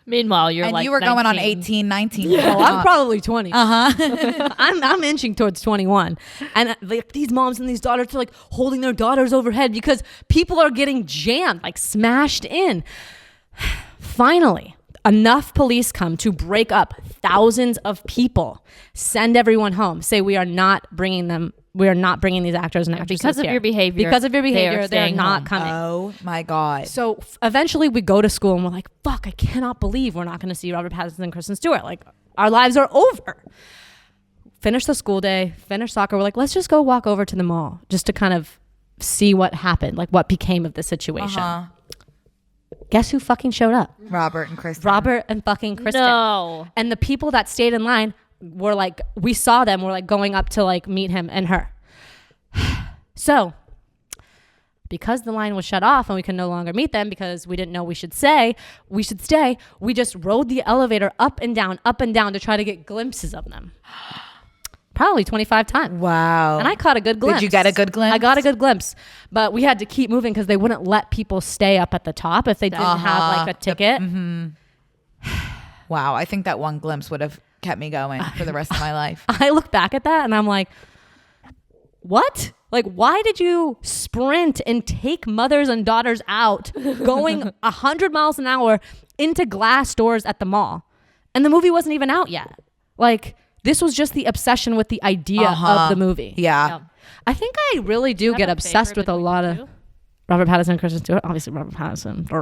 Meanwhile, you're And like you were going on 19. 18, 19. Yeah, I'm probably 20. I'm inching towards 21. And like these moms and these daughters are like holding their daughters overhead because people are getting jammed, like smashed in. Finally, enough police come to break up thousands of people, send everyone home, say we are not bringing these actors and actresses Because of here. your behavior. Because of your behavior, they're staying not home. coming. Oh my God. So eventually we go to school and we're like, fuck, I cannot believe we're not going to see Robert Pattinson and Kristen Stewart. Like, our lives are over. Finish the school day, finish soccer. We're like, let's just go walk over to the mall just to kind of see what happened, like what became of the situation. Guess who fucking showed up? Robert and Kristen. Robert and fucking Kristen. No. And the people that stayed in line were like, we saw them, we're like going up to like meet him and her. So, because the line was shut off and we could no longer meet them because we didn't know we should stay, we just rode the elevator up and down to try to get glimpses of them. Probably 25 times. Wow. And I caught a good glimpse. Did you get a good glimpse? I got a good glimpse. But we had to keep moving because they wouldn't let people stay up at the top if they didn't have like a ticket. Wow. I think that one glimpse would have kept me going for the rest of my life. I look back at that and I'm like, what? Like, why did you sprint and take mothers and daughters out going 100 miles an hour into glass doors at the mall? And the movie wasn't even out yet. Like, this was just the obsession with the idea of the movie. Yeah. I think I really do get obsessed with a lot of Robert Pattinson and Kristen Stewart. Obviously, Robert Pattinson.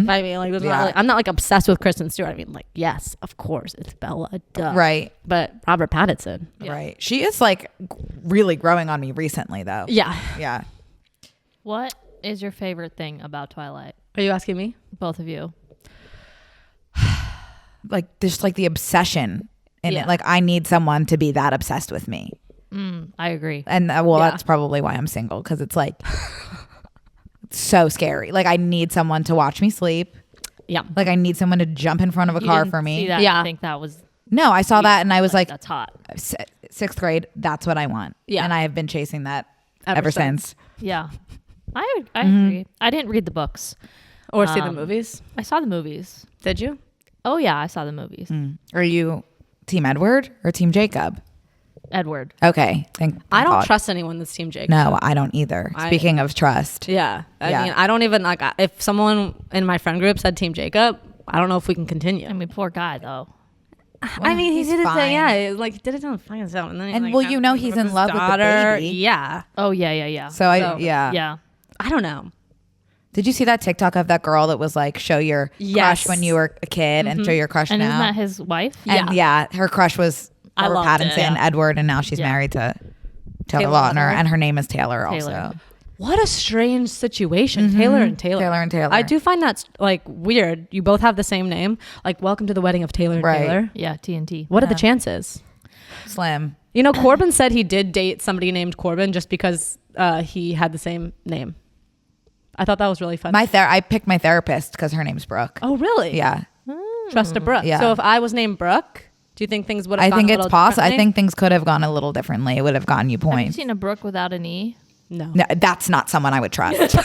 I mean, like, I'm not like obsessed with Kristen Stewart. I mean, like, yes, of course, it's Bella. Duh. Right. But Robert Pattinson. Right. She is like really growing on me recently, though. Yeah. Yeah. What is your favorite thing about Twilight? Are you asking me? Both of you. Like, just like the obsession in it. Like, I need someone to be that obsessed with me. I agree. And that's probably why I'm single, because it's like it's so scary. Like, I need someone to watch me sleep. Yeah. Like, I need someone to jump in front of a car for See me. that? Yeah. I think that was No, I saw that and I was like, that's hot. Sixth grade, that's what I want. Yeah. And I have been chasing that ever since. Yeah. I agree. I didn't read the books. Or see the movies. I saw the movies. Did you? Oh yeah, I saw the movies. Are you Team Edward or Team Jacob? Edward. Okay. I don't trust anyone that's Team Jacob. No, I don't either. Speaking of trust. Yeah. I mean, I don't even like, if someone in my friend group said Team Jacob, I don't know if we can continue. I mean, poor guy though. I mean, he did it. fine. Yeah, like he did it on fucking himself, and then And well, you know he's in love with the baby. Yeah. Oh yeah. So yeah. Yeah. I don't know. Did you see that TikTok of that girl that was like, show your Yes. crush when you were a kid and show your crush And now? isn't that his wife? And yeah, her crush was I Robert loved it. Pattinson, Edward, and now she's married to Taylor Taylor Lautner, Lautner. and her name is Taylor also. Taylor. What a strange situation, Taylor and Taylor. Taylor and Taylor. I do find that like weird. You both have the same name. Like, welcome to the wedding of Taylor and Right. Taylor. Yeah, TNT. What are the chances? Slim. You know, Corbin said he did date somebody named Corbin just because he had the same name. I thought that was really fun. I picked my therapist because her name's Brooke. Oh, really? Yeah. Trust a Brooke. Yeah. So if I was named Brooke, do you think things would have I gone think a it's little possible. I differently? think things could have gone a little differently. It would have gotten you Have you points. seen a Brooke without an E? No. No, that's not someone I would trust.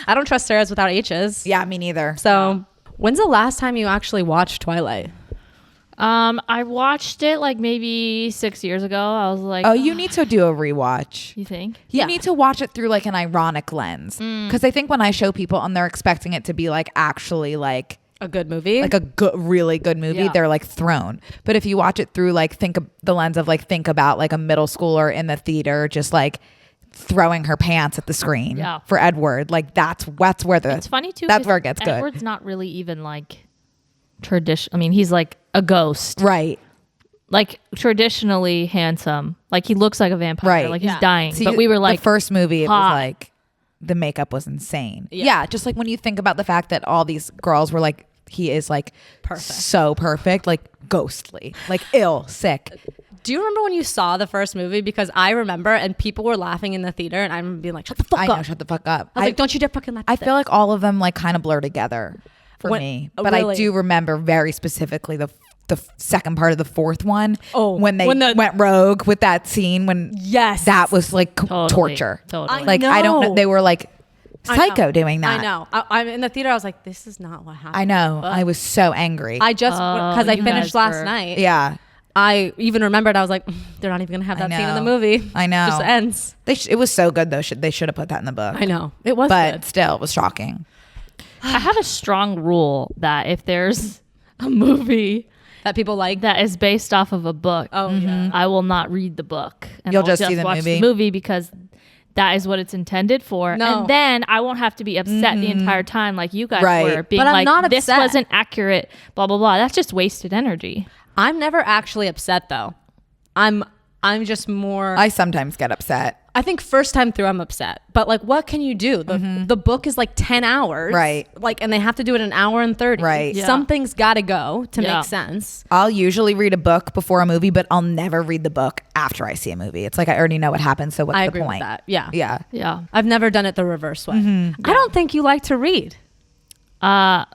I don't trust Sarah's without H's. Yeah, me neither. So when's the last time you actually watched Twilight? I watched it like maybe 6 years ago. I was like, Oh, you need to do a rewatch. you think? You Yeah. need to watch it through like an ironic lens. Because I think when I show people and they're expecting it to be like actually like A good movie? a good, really good movie, Yeah. they're like thrown. But if you watch it through like think about like a middle schooler in the theater just like throwing her pants at the screen Yeah. for Edward, like that's where the It's funny too. That's 'cause where it gets good. Edward's not really even like tradition. I mean, he's like a ghost. Right. Like traditionally handsome. Like he looks like a vampire. Right. Like he's Yeah. dying. See, but we were like, the first movie, it hot. was like the makeup was insane. Yeah. Yeah, just like when you think about the fact that all these girls were like, he is like Perfect. so perfect, like ghostly, like ill, sick. Do you remember when you saw the first movie? Because I remember, and people were laughing in the theater, and I remember being like, shut the fuck I up. know, shut the fuck up. I was like, don't you dare fucking laugh. I feel like all of them like kind of blur together for When- me, oh, but I really? do remember very specifically the second part of the fourth one. Oh, when they when the- went rogue with that scene when Yes. that was like Totally. torture. Totally. Like I don't know, know. they were like I know. psycho doing that. I know. I'm in the theater. I was like, this is not what happened. I know. I was so angry. I just, because I you finished guys last were- night. yeah. I even remembered, I was like, they're not even going to have I that scene in the know. movie. I know. It just ends. It was so good though. They should have put that in the book. I know. It was but good. still, it was shocking. I have a strong rule that if there's a movie That people like. that is based off of a book, Oh, yeah. I will not read the book. And You'll I'll just see the watch movie? the movie because that is what it's intended for. No. And then I won't have to be upset the entire time like you guys Right. were being But I'm like, not this upset. wasn't accurate, blah, blah, blah. That's just wasted energy. I'm never actually upset, though. I'm just more. I sometimes get upset. I think first time through, I'm upset. But like, what can you do? The book is like 10 hours. Right. Like, and they have to do it in an hour and 30. Right. Yeah. Something's got to go to Yeah. make sense. I'll usually read a book before a movie, but I'll never read the book after I see a movie. It's like I already know what happens, so what's I the agree point? with that. Yeah. Yeah. Yeah. I've never done it the reverse way. I don't think you like to read. No,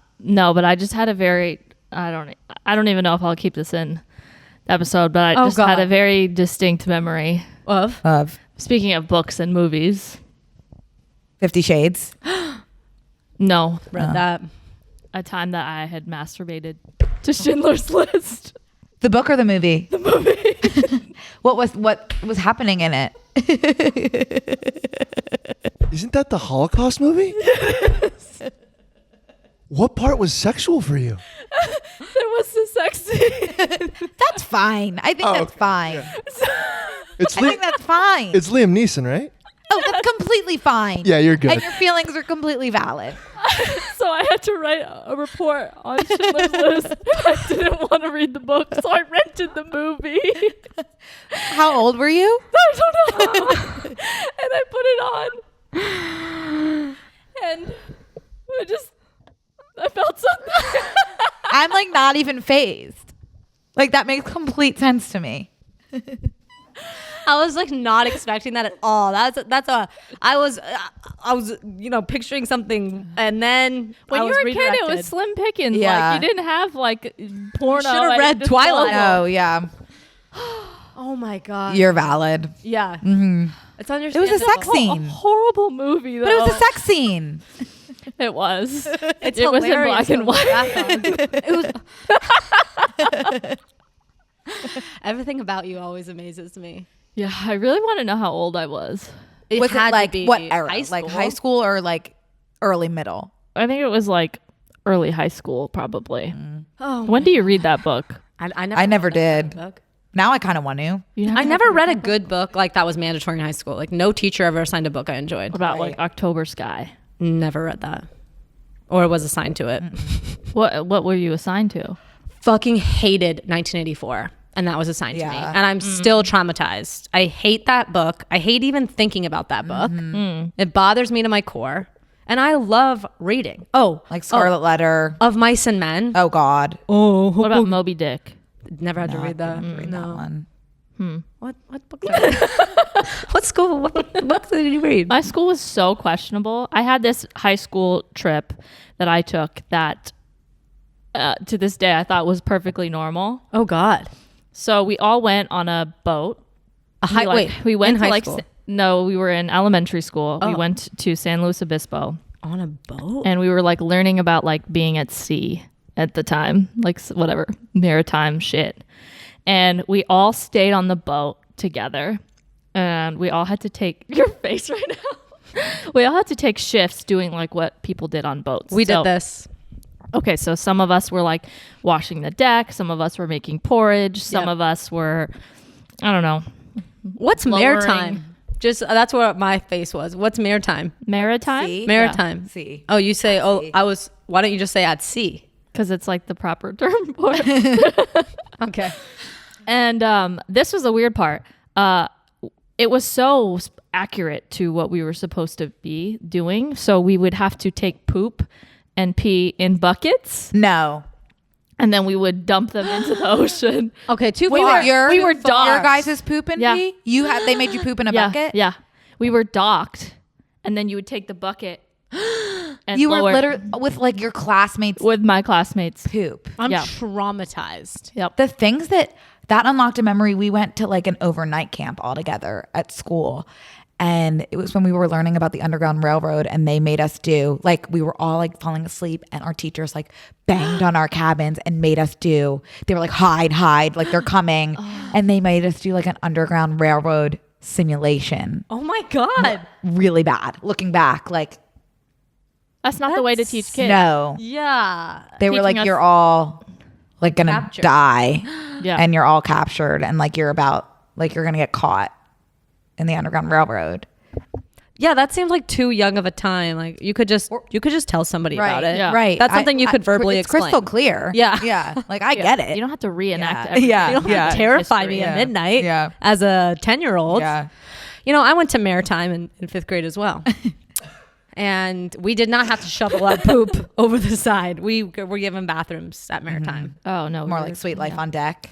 but I just had a very, I don't even know if I'll keep this in the episode, but I Oh, just had God. a very distinct memory. Of? Speaking of books and movies, 50 Shades. no, Read that. a time that I had masturbated to Schindler's List. The book or the movie? The movie. what was happening in it? Isn't that the Holocaust movie? Yes. What part was sexual for you? There was the sex scene. That's fine. I think that's okay. fine. It's I think that's fine. it's Liam Neeson, right? Oh, that's completely fine. Yeah, you're good. And your feelings are completely valid. So I had to write a report on Schindler's List. I didn't want to read the book, so I rented the movie. How old were you? I don't know. And I put it on. And I felt something. I'm like not even phased. Like that makes complete sense to me. I was like not expecting that at all. I was picturing something, and then When I you was were a kid, it redirected. was slim pickings. Yeah. Like you didn't have like porno. Should have at read your Twilight. disposal. Oh yeah, Oh my god. you're valid. Yeah. It's It was understandable. a sex A scene, horrible movie, though. but it was a sex scene. It was. It's it was in hilarious black and to look white. back on. It was. Everything about you always amazes me. Yeah, I really want to know how old I was. Was had it to like be what era? high Like school. high school or like early middle? I think it was like early high school, probably. Oh, When do you read that book? I never read a did. book. Now I kind of want to. I never read a good book like that was mandatory in high school. Like no teacher ever assigned a book I enjoyed. What about Right. like October Sky? Never read that, or was assigned to it. What were you assigned to? Fucking hated 1984, and that was assigned to me, Yeah. and I'm still traumatized. I hate that book. I hate even thinking about that book. It bothers me to my core, and I love reading. Like Scarlet Letter. Of Mice and Men. Oh God. What about Moby Dick? Never had to No, I read that. couldn't read that one. What book? What school? What book did you read? My school was so questionable. I had this high school trip that I took that to this day I thought was perfectly normal. Oh God. So we all went on a boat. We went in to high like school? no, we were in elementary school. We Oh. went to San Luis Obispo On a boat. and we were like learning about like being at sea at the time, like whatever maritime shit. And we all stayed on the boat together, and we all had to take your face right now. We all had to take shifts doing like what people did on boats. We So- did this. Okay, so some of us were like washing the deck, some of us were making porridge, some Yep. of us were, I don't know, What's lowering- maritime? Just that's what my face was. What's maritime? maritime. See? Maritime. See. Oh, you say. Oh, sea. I was. Why don't you just say at sea? Because it's like the proper term for it. Okay. And this was the weird part. It was so accurate to what we were supposed to be doing. So we would have to take poop and pee in buckets, No. and then we would dump them into the ocean. Okay. Too We far. were- we were Your docked. guys' poop and Yeah. pee? They made you poop in a Yeah, bucket? yeah. We were docked, and then you would take the bucket and You were lower it literally with like your classmates' with my classmates. poop. I'm Yeah. traumatized. Yep. The things that unlocked a memory. We went to like an overnight camp all together at school. And it was when we were learning about the Underground Railroad, and they made us do like, we were all like falling asleep, and our teachers like banged on our cabins and made us do, they were like, hide, like they're coming. And they made us do like an Underground Railroad simulation. Oh my God. Really bad. Looking back, like, That's not the way to teach kids. no. Yeah. They were Teaching like, us- you're all like gonna Captured. die. Yeah. And you're all captured, and like you're gonna get caught in the Underground Railroad. Yeah, that seems like too young of a time. Like you could just tell somebody about it. Yeah. Right. That's something you could verbally it's explain. crystal clear. Yeah. Yeah. Like I get it. You don't have to reenact Yeah. everything. Yeah. You don't have to terrify me History. at midnight Yeah. as a 10-year-old. Yeah. You know, I went to maritime in 5th grade as well. And we did not have to shovel our poop over the side. We were given bathrooms at maritime. Oh no, More we like were- Sweet Life on Deck.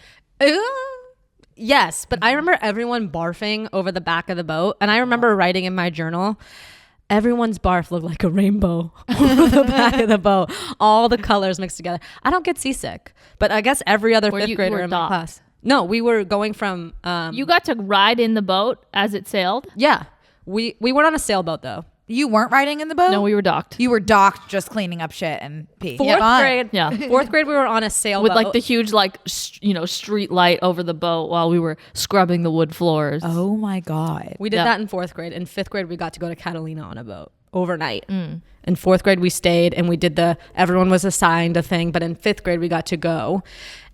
Yes, but I remember everyone barfing over the back of the boat. And I remember writing in my journal, everyone's barf looked like a rainbow over the back of the boat. All the colors mixed together. I don't get seasick, but I guess every other Were 5th you- grader were in my docked? class. No, we were going from... You got to ride in the boat as it sailed. yeah, we weren't on a sailboat though. You weren't riding in the boat? No, we were docked. You were docked just cleaning up shit and pee. Fourth Fine. grade, Yeah. 4th grade, we were on a sailboat. With like the huge like street light over the boat while we were scrubbing the wood floors. Oh my God. We did Yeah. that in 4th grade. In 5th grade, we got to go to Catalina on a boat overnight. In 4th grade, we stayed and we did everyone was assigned a thing. But in 5th grade, we got to go.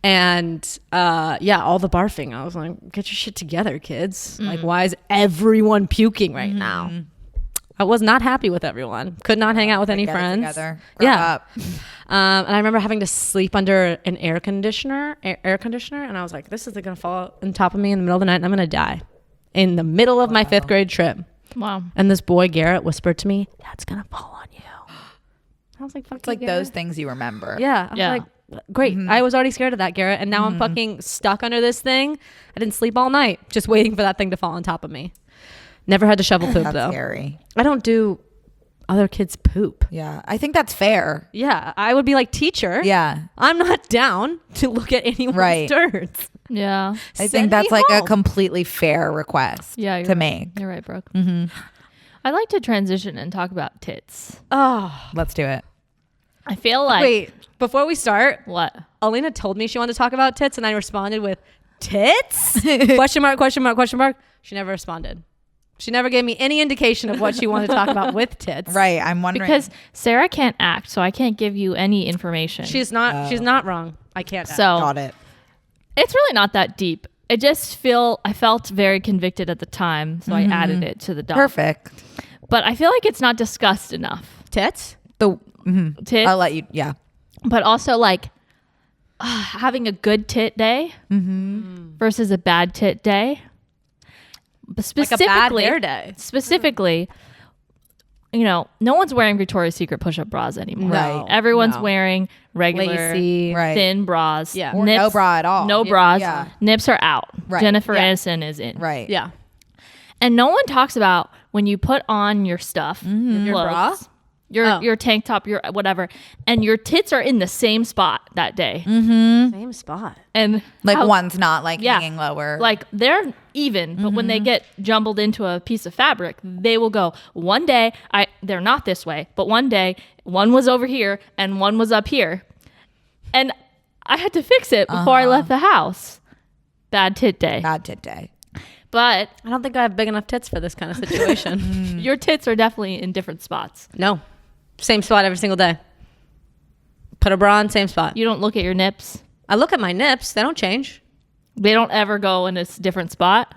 And all the barfing. I was like, get your shit together, kids. Like, why is everyone puking right now? I was not happy with everyone. Could not hang out with any Get it friends. together. Grow Yeah. up. And I remember having to sleep under an air conditioner, and I was like, this is going to fall on top of me in the middle of the night, and I'm going to die in the middle of my 5th grade trip. Wow. And this boy, Garrett, whispered to me, that's going to fall on you. I was like, fuck It's like those things you remember. Yeah. I was Yeah. like, Great. I was already scared of that, Garrett. And now I'm fucking stuck under this thing. I didn't sleep all night just waiting for that thing to fall on top of me. Never had to shovel poop That's though. scary. I don't do other kids' poop. Yeah. I think that's fair. Yeah. I would be like, teacher. Yeah. I'm not down to look at anyone's dirt. Yeah. I think that's like a completely fair request Yeah, to you're make. You're right, Brooke. I like to transition and talk about tits. Oh. Let's do it. I feel like Wait, before we start, what? Aleena told me she wanted to talk about tits and I responded with tits? Question mark, question mark, question mark. She never responded. She never gave me any indication of what she wanted to talk about with tits. Right. I'm wondering. Because Sarah can't act, so I can't give you any information. She's not wrong. I can't. so Got it. it's really not that deep. I felt very convicted at the time, so I added it to the doc. Perfect. But I feel like it's not discussed enough. Tits? Tits, I'll let you. Yeah. but also like having a good tit day versus a bad tit day. But specifically, Like a bad hair day. Specifically, you know, no one's wearing Victoria's Secret push-up bras anymore. Right. Everyone's wearing regular, Lacy. Right. thin bras. Yeah. Or no bra at all. No Yeah. bras. Yeah. Nips are out. Right. Jennifer Yeah. Aniston is in. Right. Yeah. And no one talks about when you put on your stuff, your bra? clothes, your tank top, your whatever, and your tits are in the same spot that day. Same spot. And Like how- one's not like Yeah. hanging lower. like they're even, but when they get jumbled into a piece of fabric, they will go one day they're not this way, but one day one was over here and one was up here. And I had to fix it before I left the house. Bad tit day. bad tit day. But I don't think I have big enough tits for this kind of situation. your tits are definitely in different spots. No. Same spot every single day. Put a bra on, same spot. You don't look at your nips. I look at my nips. They don't change. They don't ever go in a different spot.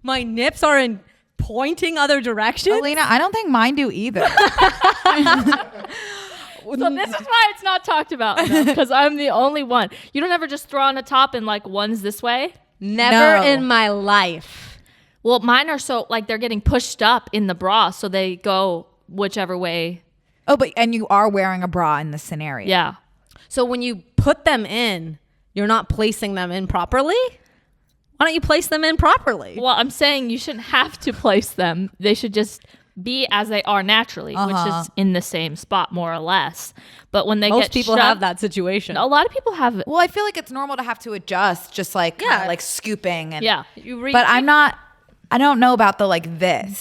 My nips are in pointing other directions? Aleena, I don't think mine do either. So this is why it's not talked about because I'm the only one. You don't ever just throw on a top and like one's this way. Never No. in my life. Well, mine are so like they're getting pushed up in the bra, so they go whichever way. Oh, and you are wearing a bra in this scenario. Yeah. So when you put them in, you're not placing them in properly? Why don't you place them in properly? Well, I'm saying you shouldn't have to place them. They should just be as they are naturally, which is in the same spot more or less. But when they Most get people shoved, have that situation. A lot of people have it. Well, I feel like it's normal to have to adjust, just like kinda like scooping and Yeah. But I don't know about the like this.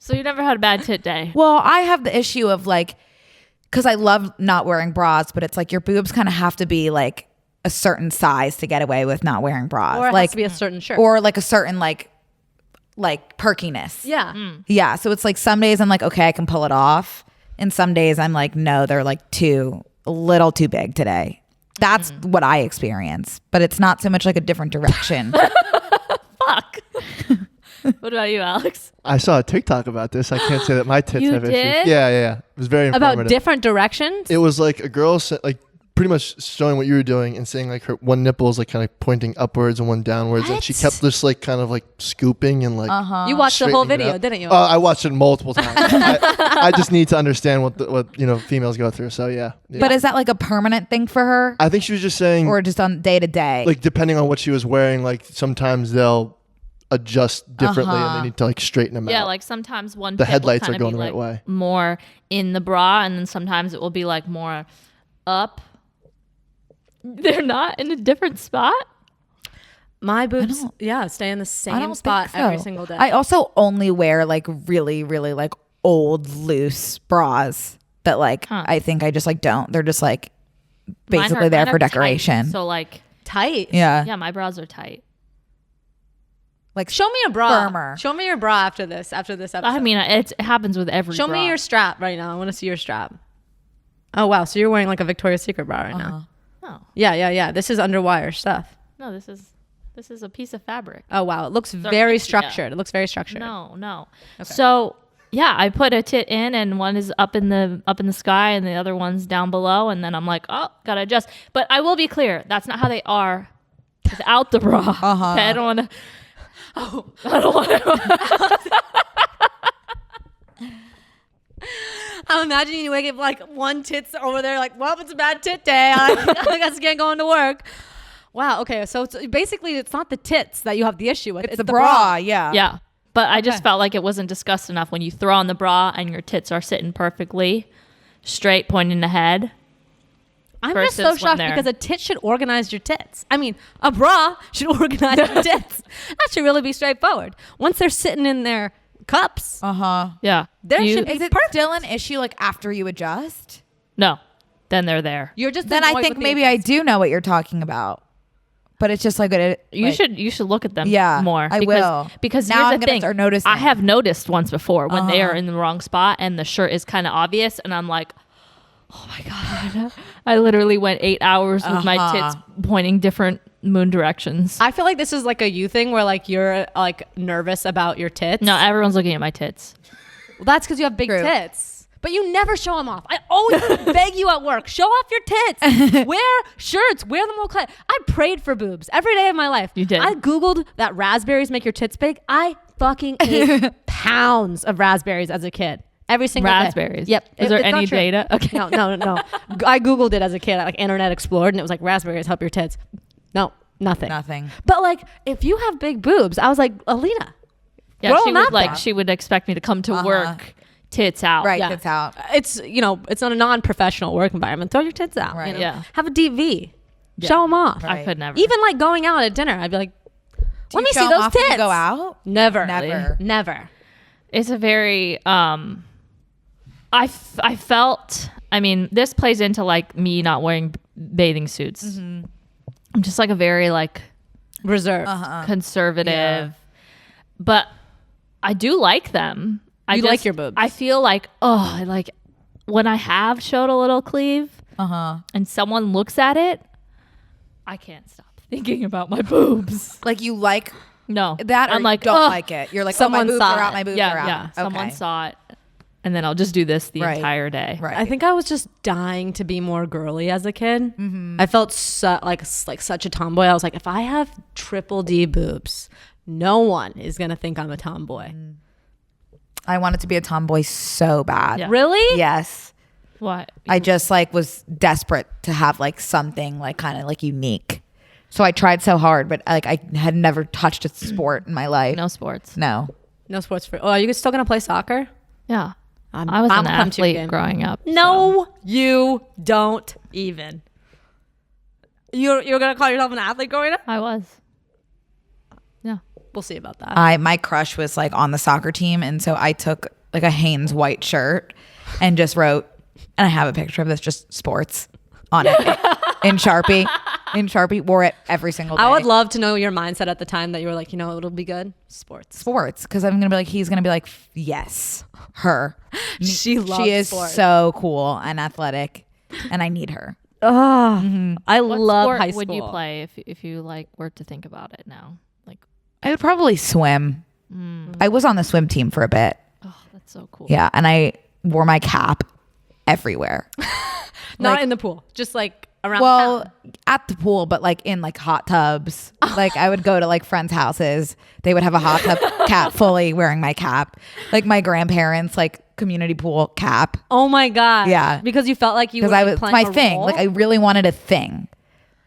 So you never had a bad tit day. Well, I have the issue of like, because I love not wearing bras, but it's like your boobs kind of have to be like a certain size to get away with not wearing bras. Or it like has to be a certain shirt. or like a certain like perkiness. yeah. Yeah. So it's like some days I'm like, okay, I can pull it off. And some days I'm like, no, they're like a little too big today. That's what I experience. But it's not so much like a different direction. Fuck. What about you, Alex? I saw a TikTok about this. I can't say that my tits You have did? issues. Yeah. It was very About informative. different directions? It was like a girl like pretty much showing what you were doing and saying like her one nipple is like kind of pointing upwards and one downwards, and she kept just like kind of like scooping and like You watched the whole straightening it video, up. didn't you? I watched it multiple times. I just need to understand what females go through. So yeah. But is that like a permanent thing for her? I think she was just saying Or just on day to day? like depending on what she was wearing, like sometimes they'll adjust differently and they need to like straighten them Yeah, out. like sometimes one The pit will headlights kinda are going be, the right like, way. more in the bra, and then sometimes it will be like more up. They're not in a different spot. My boobs, stay in the I same don't spot think so. every single day. I also only wear like really, really like old loose bras that like I think I just like don't. They're just like basically there Mine for are tight, decoration. so like, Tight. yeah. my bras are tight. Like Show me a bra. firmer. Show me your bra after this episode. I mean, it happens with every. Show bra. me your strap right now. I want to see your strap. Oh, wow. So you're wearing like a Victoria's Secret bra right now. No, Yeah. This is underwire stuff. no. This is a piece of fabric. Oh, wow. It looks very yeah. structured. It looks very structured. No. So yeah, I put a tit in, and one is up in the sky, and the other one's down below, and then I'm like, oh, gotta adjust. But I will be clear, that's not how they are without the bra. Okay, I don't want to. I'm imagining you wake up like one tit's over there, like, well, it's a bad tit day. I guess I can't go into work. Wow. Okay. So basically, it's not the tits that you have the issue with. It's the bra. Yeah. Yeah. But I just felt like it wasn't discussed enough when you throw on the bra and your tits are sitting perfectly straight, pointing ahead. I'm just so shocked because a tit should organize your tits. I mean, a bra should organize your tits. That should really be straightforward. Once they're sitting in their cups, Yeah. there should be Is it still an issue like after you adjust? No. Then they're there. You're just Then I think maybe I do know what you're talking about. But it's just like You should look at them more. I will. Because now here's I'm the gonna thing. start noticing. I have noticed once before when they are in the wrong spot and the shirt is kind of obvious, and I'm like, oh my god! I literally went 8 hours with my tits pointing different moon directions. I feel like this is like a you thing where like you're like nervous about your tits. No, everyone's looking at my tits. Well, that's because you have big tits. But you never show them off. I always beg you at work, show off your tits. Wear shirts. Wear them all cut. I prayed for boobs every day of my life. You did. I Googled that raspberries make your tits big. I fucking ate pounds of raspberries as a kid. Every single Raspberries. day. Yep. Is there It's not any true. data? Okay. No. I Googled it as a kid. I like Internet Explored, and it was like raspberries help your tits. No, nothing. Nothing. But like, if you have big boobs, I was like, Aleena. Yeah, Roll she them would out like there. she would expect me to come to work tits out. Right, Yeah. tits out. It's it's not a non-professional work environment. Throw your tits out. Right. Yeah. Have a DV. Show them off. I could never. Even like going out at dinner, I'd be like, let you me show see 'em those off when you tits. go out? Never. Never. It's a very I felt, I mean, this plays into like me not wearing bathing suits. I'm just like a very like Reserved. conservative, but I do like them. You like your boobs. I feel like, like when I have showed a little cleave and someone looks at it, I can't stop thinking about my boobs. Like you like No, that, or I'm like, don't ugh. like it. You're like, Someone oh, my boobs saw are out. it. My boobs Yeah, are out. yeah. Someone Okay. saw it, and then I'll just do this the Right. entire day. Right. I think I was just dying to be more girly as a kid. I felt like such a tomboy. I was like, if I have triple D boobs, no one is gonna think I'm a tomboy. I wanted to be a tomboy so bad. Yeah. Really? Yes. What? I just like was desperate to have like something like kind of like unique. So I tried so hard, but like I had never touched a sport in my life. No sports. No. No sports for. Oh, are you still gonna play soccer? Yeah. I'm I was an come to your athlete game. growing up. No, you don't even. You're gonna call yourself an athlete growing up? I was. Yeah. We'll see about that. My crush was like on the soccer team, and so I took like a Hanes white shirt and just wrote, and I have a picture of this, just sports on it in Sharpie. In Sharpie, wore it every single day. I would love to know your mindset at the time that you were like, it'll be good. Sports. Because I'm gonna be like, he's gonna be like, yes, her. She loves She is sports. so cool and athletic, and I need her. I What love sport high school. would you play if you like were to think about it now? Like, I would probably swim. I was on the swim team for a bit. oh, that's so cool. Yeah, and I wore my cap everywhere. Not in the pool, just like around Well, town. at the pool, but like in like hot tubs. Like I would go to like friends' houses. They would have a hot tub cap, fully wearing my cap. Like my grandparents' like community pool cap. Oh my god. Yeah. Because you felt like you were Because I like, was playing my a thing. role? Like I really wanted a thing.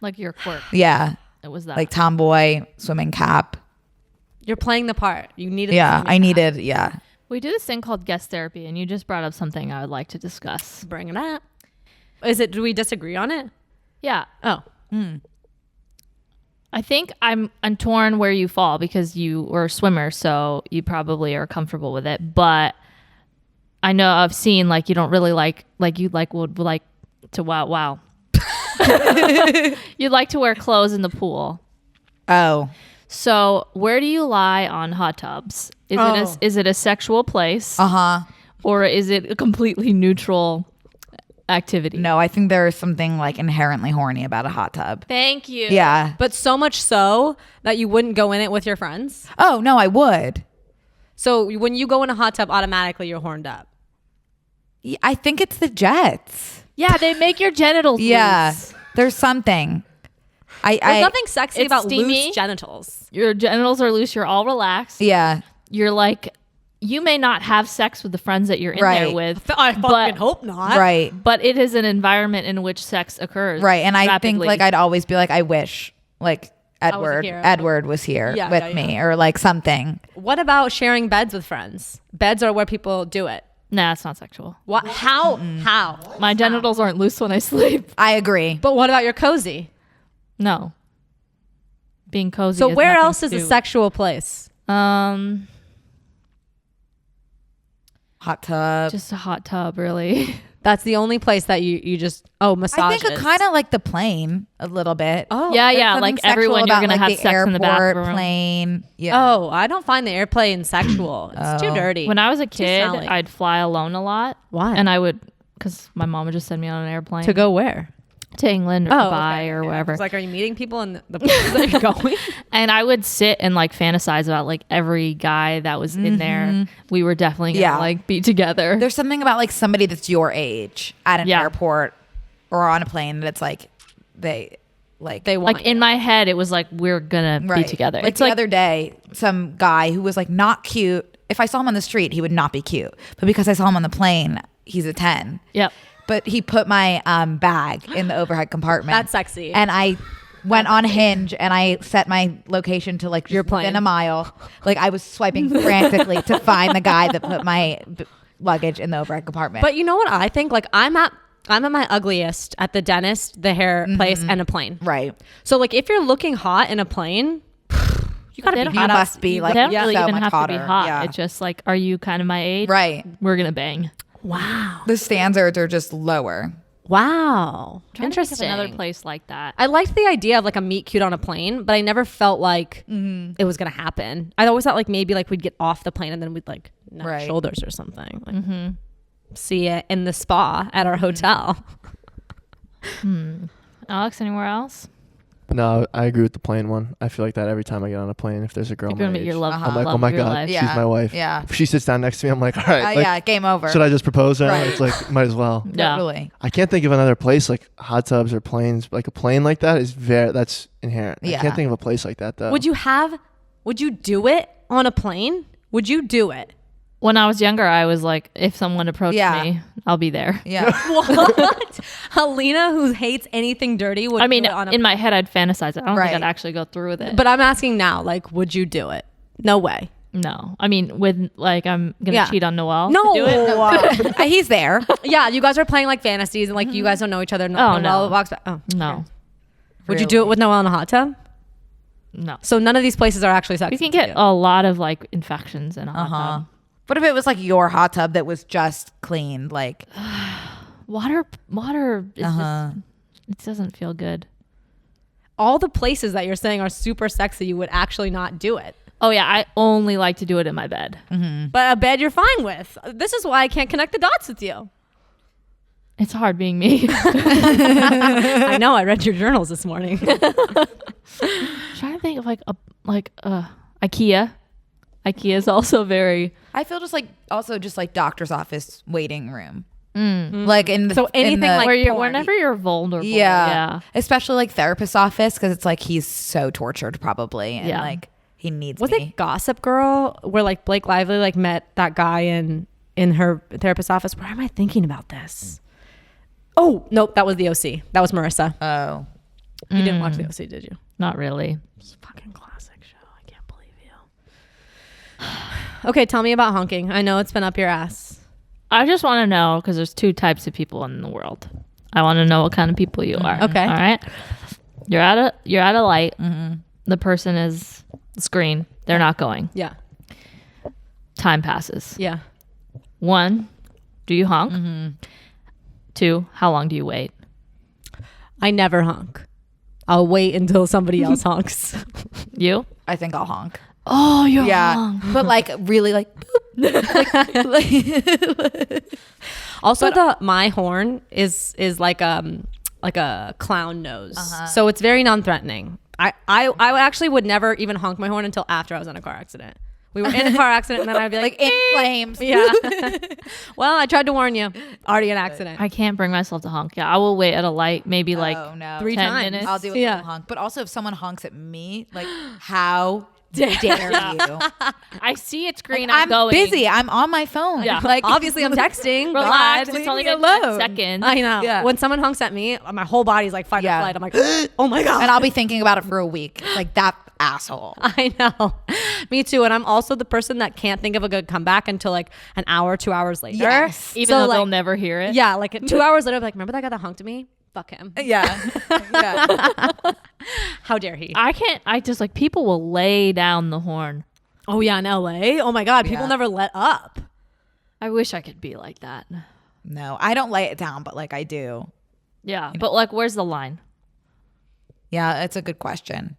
Like your quirk. Yeah. It was that. Like tomboy, swimming cap. You're playing the part. You needed. Yeah. the I needed, yeah. we do this thing called guest therapy, and you just brought up something I would like to discuss. Bring it up. Do we disagree on it? Yeah. Oh. I think I'm torn where you fall because you were a swimmer, so you probably are comfortable with it. But I know I've seen like you don't really like you like would like to wow. You'd like to wear clothes in the pool. Oh. So where do you lie on hot tubs? Is it a sexual place or is it a completely neutral activity? No, I think there is something like inherently horny about a hot tub. Thank you. Yeah. But so much so that you wouldn't go in it with your friends. Oh, no, I would. So when you go in a hot tub, automatically you're horned up. I think it's the jets. Yeah, they make your genitals Yeah. loose. There's something. There's nothing sexy it's about steamy. loose genitals. Your genitals are loose. You're all relaxed. Yeah. You're like, you may not have sex with the friends that you're in there with. I fucking hope not. Right. But it is an environment in which sex occurs. Right. And I rapidly. think like I'd always be like, I wish like Edward was here with me or like something. What about sharing beds with friends? Beds are where people do it. Nah, it's not sexual. What? How? How? My genitals aren't loose when I sleep. I agree. But what about your cozy? No. Being cozy. So has where nothing else to is a do- sexual place? Hot tub. Just a hot tub, really. That's the only place that you just massages. I think kind of like the plane a little bit. Oh Yeah, There's yeah. something Like sexual everyone, you're about, gonna like, have the sex in the airport, bathroom. plane. Yeah. Oh, I don't find the airplane sexual. It's too dirty. When I was a Too kid, smelly. I'd fly alone a lot. Why? And I would, because my mom would just send me on an airplane to go where? to England or Dubai or I wherever. was like, are you meeting people in the places that you're going? And I would sit and like fantasize about like every guy that was in there. We were definitely gonna like be together. There's something about like somebody that's your age at an airport or on a plane that's like they want like in my head, it was like we're gonna be together. Like It's the like other day, some guy who was like not cute. If I saw him on the street, he would not be cute. But because I saw him on the plane, he's a 10. Yep. But he put my bag in the overhead compartment. That's sexy. And I went on Hinge and I set my location to like just within a mile. Like I was swiping frantically to find the guy that put my luggage in the overhead compartment. But you know what I think? Like I'm at my ugliest at the dentist, the hair place, and a plane. Right. So like if you're looking hot in a plane, you gotta be You hot. must be like they don't really so even much have hotter. to be hot. Yeah. It's just like, are you kind of my age? Right. We're gonna bang. Wow. The standards are just lower. Wow. Trying to think of Interesting. another place like that. I liked the idea of like a meet cute on a plane, but I never felt like it was gonna happen. I always thought like maybe like we'd get off the plane and then we'd like nut shoulders or something. Like, see it in the spa at our hotel. Alex, anywhere else? No, I agree with the plane one. I feel like that every time I get on a plane. If there's a girl You're my gonna meet age, your love. I'm like, love oh my of your god, life. she's my wife. Yeah. If she sits down next to me, I'm like, all right, like, Yeah, game over. should I just propose to her? Right. It's like, might as well. Yeah. Totally. I can't think of another place like hot tubs or planes. Like a plane like that is that's inherent. I Yeah. can't think of a place like that though. Would you do it on a plane? Would you do it? When I was younger, I was like, if someone approached Yeah. me, I'll be there. Yeah. What? Aleena, who hates anything dirty, would I mean, do it on a in my head, I'd fantasize it. I don't Right. think I'd actually go through with it. But I'm asking now, like, would you do it? No way. no, I mean, with like, I'm gonna Yeah. cheat on Noel. No. to do it. He's there. Yeah, you guys are playing like fantasies and like you guys don't know each other. Oh, no. Walks back. Oh. No, Would you do it with Noel in a hot tub? no. So none of these places are actually sexy. You can to get you. a lot of like infections in a hot tub. What if it was like your hot tub that was just cleaned? Like, Water is just, it doesn't feel good. all the places that you're saying are super sexy. You would actually not do it. Oh yeah, I only like to do it in my bed. But a bed you're fine with. This is why I can't connect the dots with you. It's hard being me. I know. I read your journals this morning. Trying to think of IKEA. IKEA is also very. I feel just like doctor's office waiting room. Like in the, So anything in the, like where you're, porn. whenever you're vulnerable. yeah, especially like therapist's office because it's like he's so tortured probably and Yeah. like he needs Was me. it Gossip Girl where like Blake Lively like met that guy in her therapist's office? Where am I thinking about this? Oh, nope. That was the OC. That was Marissa. Oh, You didn't watch the OC, did you? Not really. It's a fucking classic show. I can't believe you. Okay, tell me about honking. I know it's been up your ass. I just want to know because there's two types of people in the world. I want to know what kind of people you are. Okay. All right. You're at a light. The person is screen. They're not going. Yeah. Time passes. Yeah. 1, do you honk? 2, how long do you wait? I never honk. I'll wait until somebody else honks. You? I think I'll honk. Oh, you're Yeah, but like really like. Also, my horn is like a clown nose, so it's very non-threatening. I actually would never even honk my horn until after I was in a car accident. We were in a car accident, and then I'd be like in flames. yeah. Well, I tried to warn you. Already an accident. I can't bring myself to honk. Yeah, I will wait at a light, maybe like Oh no, 3 10 times. minutes. I'll do a Yeah. little honk. But also, if someone honks at me, like how dare you? I see it's green. I'm going. busy. I'm on my phone. Yeah. Like Obviously, I'm texting. Relax. God. It's only me been 10 alone. seconds. I know. Yeah. When someone honks at me, my whole body's like fight or Yeah. flight. I'm like, oh my God. and I'll be thinking about it for a week. Like that asshole. I know. Me too. And I'm also the person that can't think of a good comeback until like an hour, 2 hours later. Yes. Even So, though like, they'll never hear it. Yeah, like 2 hours later, I'm like, remember that guy that honked at me? Fuck him. Yeah. yeah. How dare he? I can't. I just like people will lay down the horn. Oh yeah, in LA. Oh my God, people Yeah. never let up. I wish I could be like that. No, I don't lay it down, but like I do. Yeah, but like, where's the line? Yeah, it's a good question.